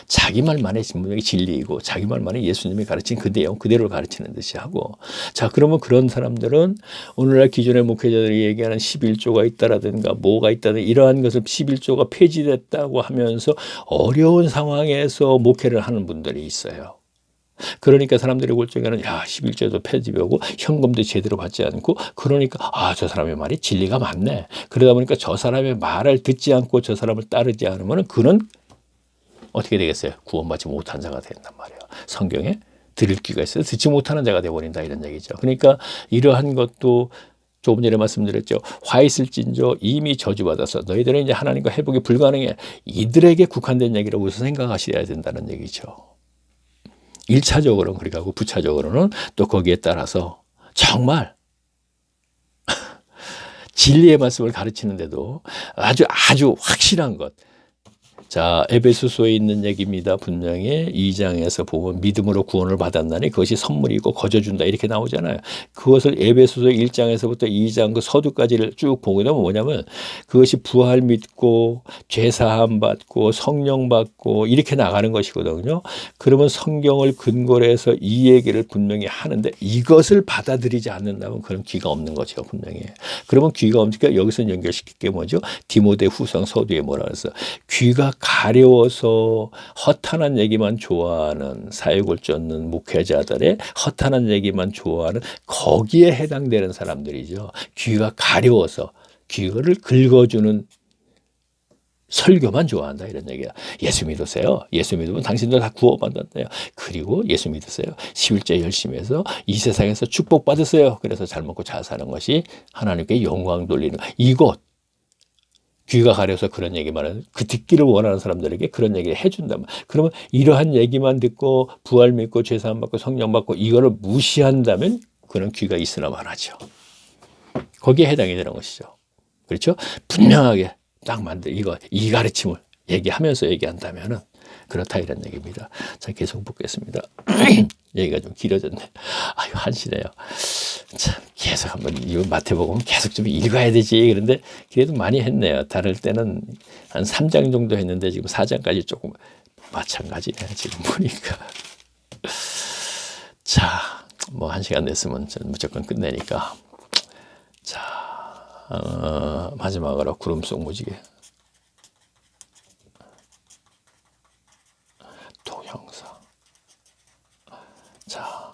자기 말만이 분명히 진리이고 자기 말만이 예수님이 가르친 그 내용 그대로 가르치는 듯이 하고, 자, 그러면 그런 사람들은 오늘날 기존의 목회자들이 얘기하는 11조가 있다라든가 뭐가 있다든 이러한 것을 11조가 폐지됐다고 하면서 어려운 상황에서 목회를 하는 분들이 있어요. 그러니까 사람들이 볼 적에는 야 11조도 폐지되고 현금도 제대로 받지 않고 그러니까 아, 저 사람의 말이 진리가 맞네. 그러다 보니까 저 사람의 말을 듣지 않고 저 사람을 따르지 않으면 그는 어떻게 되겠어요? 구원받지 못한 자가 된단 말이에요. 성경에 들을 귀가 있어서 듣지 못하는 자가 되어버린다 이런 얘기죠. 그러니까 이러한 것도 조금 전에 말씀드렸죠. 화 있을진저 이미 저주받아서 너희들은 이제 하나님과 회복이 불가능해. 이들에게 국한된 얘기라고 우선 생각하셔야 된다는 얘기죠. 1차적으로는 그렇게 하고 부차적으로는 또 거기에 따라서 정말 진리의 말씀을 가르치는데도 아주 확실한 것, 자, 에베소서에 있는 얘기입니다. 분명히 2장에서 보면 믿음으로 구원을 받았나니 그것이 선물이고 거저준다 이렇게 나오잖아요. 그것을 에베소서 1장에서부터 2장 그 서두까지를 쭉 보게 되면 뭐냐면 그것이 부활 믿고 죄사함 받고 성령 받고 이렇게 나가는 것이거든요. 그러면 성경을 근거로 해서 이 얘기를 분명히 하는데 이것을 받아들이지 않는다면 그런 귀가 없는 거죠. 분명히. 그러면 귀가 없으니까 여기서 연결시킬 게 뭐죠? 디모데 후상 서두에 뭐라 그래서 귀가 가려워서 허탄한 얘기만 좋아하는 사역을 쫓는 목회자들의 허탄한 얘기만 좋아하는 거기에 해당되는 사람들이죠. 귀가 가려워서 귀를 긁어주는 설교만 좋아한다 이런 얘기야. 예수 믿으세요. 예수 믿으면 당신들 다 구원받았대요. 그리고 예수 믿으세요. 11조 열심히 해서 이 세상에서 축복받으세요. 그래서 잘 먹고 잘 사는 것이 하나님께 영광 돌리는 이것. 귀가 가려서 그런 얘기만 하는 그 듣기를 원하는 사람들에게 그런 얘기를 해준다면 그러면 이러한 얘기만 듣고 부활 믿고 죄사함 받고 성령 받고 이거를 무시한다면 그런 귀가 있으나 마나죠. 거기에 해당이 되는 것이죠. 그렇죠? 분명하게 딱 이거 이 가르침을 얘기하면서 얘기한다면은 그렇다 이런 얘기입니다. 자, 계속 보겠습니다. 얘기가 좀 길어졌네. 아유, 한시네요. 참, 계속 한번 이 마태복음 계속 좀 읽어야 되지. 그런데 그래도 많이 했네요. 다를 때는 한 3장 정도 했는데 지금 4장까지 조금 마찬가지네. 지금 보니까. 자, 뭐 1시간 냈으면 저는 무조건 끝내니까. 자, 마지막으로 구름 속 무지개. 동영상. 자,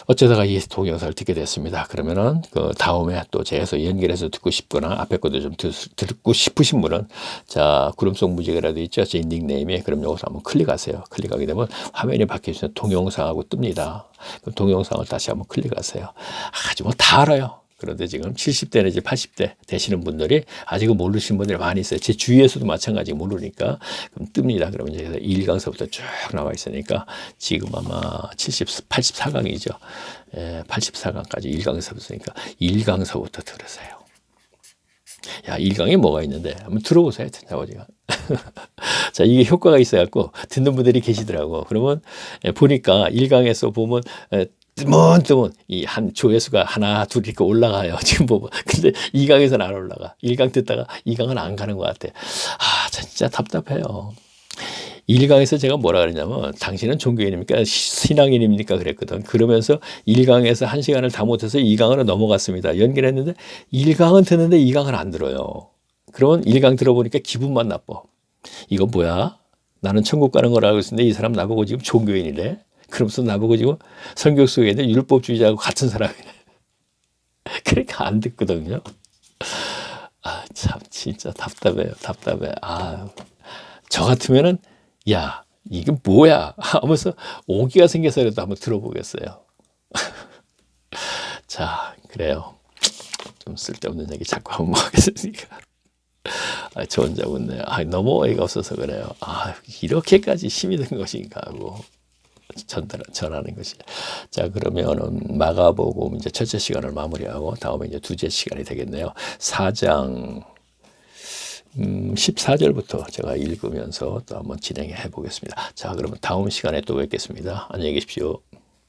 어쩌다가 이 동영상을 듣게 됐습니다. 그러면은 그 다음에 또 재해서 연결해서 듣고 싶거나 앞에 것도 좀 듣고 싶으신 분은 자, 구름 속 무지개라도 있죠. 제 닉네임에 그럼 여기서 한번 클릭하세요. 클릭하게 되면 화면이 바뀌어서 동영상하고 뜹니다. 그럼 동영상을 다시 한번 클릭하세요. 아주 뭐 다 알아요. 그런데 지금 70대 내지 80대 되시는 분들이 아직은 모르시는 분들이 많이 있어요. 제 주위에서도 마찬가지 모르니까 그럼 뜹니다. 그러면 이제 1강서부터 쭉 나와 있으니까 지금 아마 84강이죠. 84강까지 1강서부터니까 1강서부터 들으세요. 야, 1강에 뭐가 있는데 한번 들어보세요. 아버지가. 자, 이게 효과가 있어갖고 듣는 분들이 계시더라고. 그러면 보니까 1강에서 보면 뜨문뜨문 이 한 조회수가 하나 둘 이렇게 올라가요. 지금 보면. 근데 2강에서는 안 올라가. 1강 듣다가 2강은 안 가는 것 같아. 아, 진짜 답답해요. 1강에서 제가 뭐라 그랬냐면 당신은 종교인입니까? 신앙인입니까? 그랬거든. 그러면서 1강에서 1시간을 다 못해서 2강으로 넘어갔습니다. 연결했는데 1강은 듣는데 2강은 안 들어요. 그러면 1강 들어보니까 기분만 나빠. 이건 뭐야? 나는 천국 가는 걸 알고 있었는데 이 사람 나보고 지금 종교인이래. 그러면서 나보고 지금 성경 속에 있는 율법주의자하고 같은 사람이네. 그러니까 안 듣거든요. 아, 참 진짜 답답해요. 답답해. 아, 저 같으면은 야, 이게 뭐야? 하면서 오기가 생겨서라도 한번 들어보겠어요. 자, 그래요. 좀 쓸데없는 얘기 자꾸 한번 하겠으니까. 아, 저 혼자 웃네요. 아, 너무 어이가 없어서 그래요. 아, 이렇게까지 힘이 든 것인가 하고. 전하는 것이. 자, 그러면은 마가복음 이제 첫째 시간을 마무리하고 다음에 이제 두째 시간이 되겠네요. 4장 14절부터 제가 읽으면서 또 한번 진행해 보겠습니다. 자, 그러면 다음 시간에 또 뵙겠습니다. 안녕히 계십시오.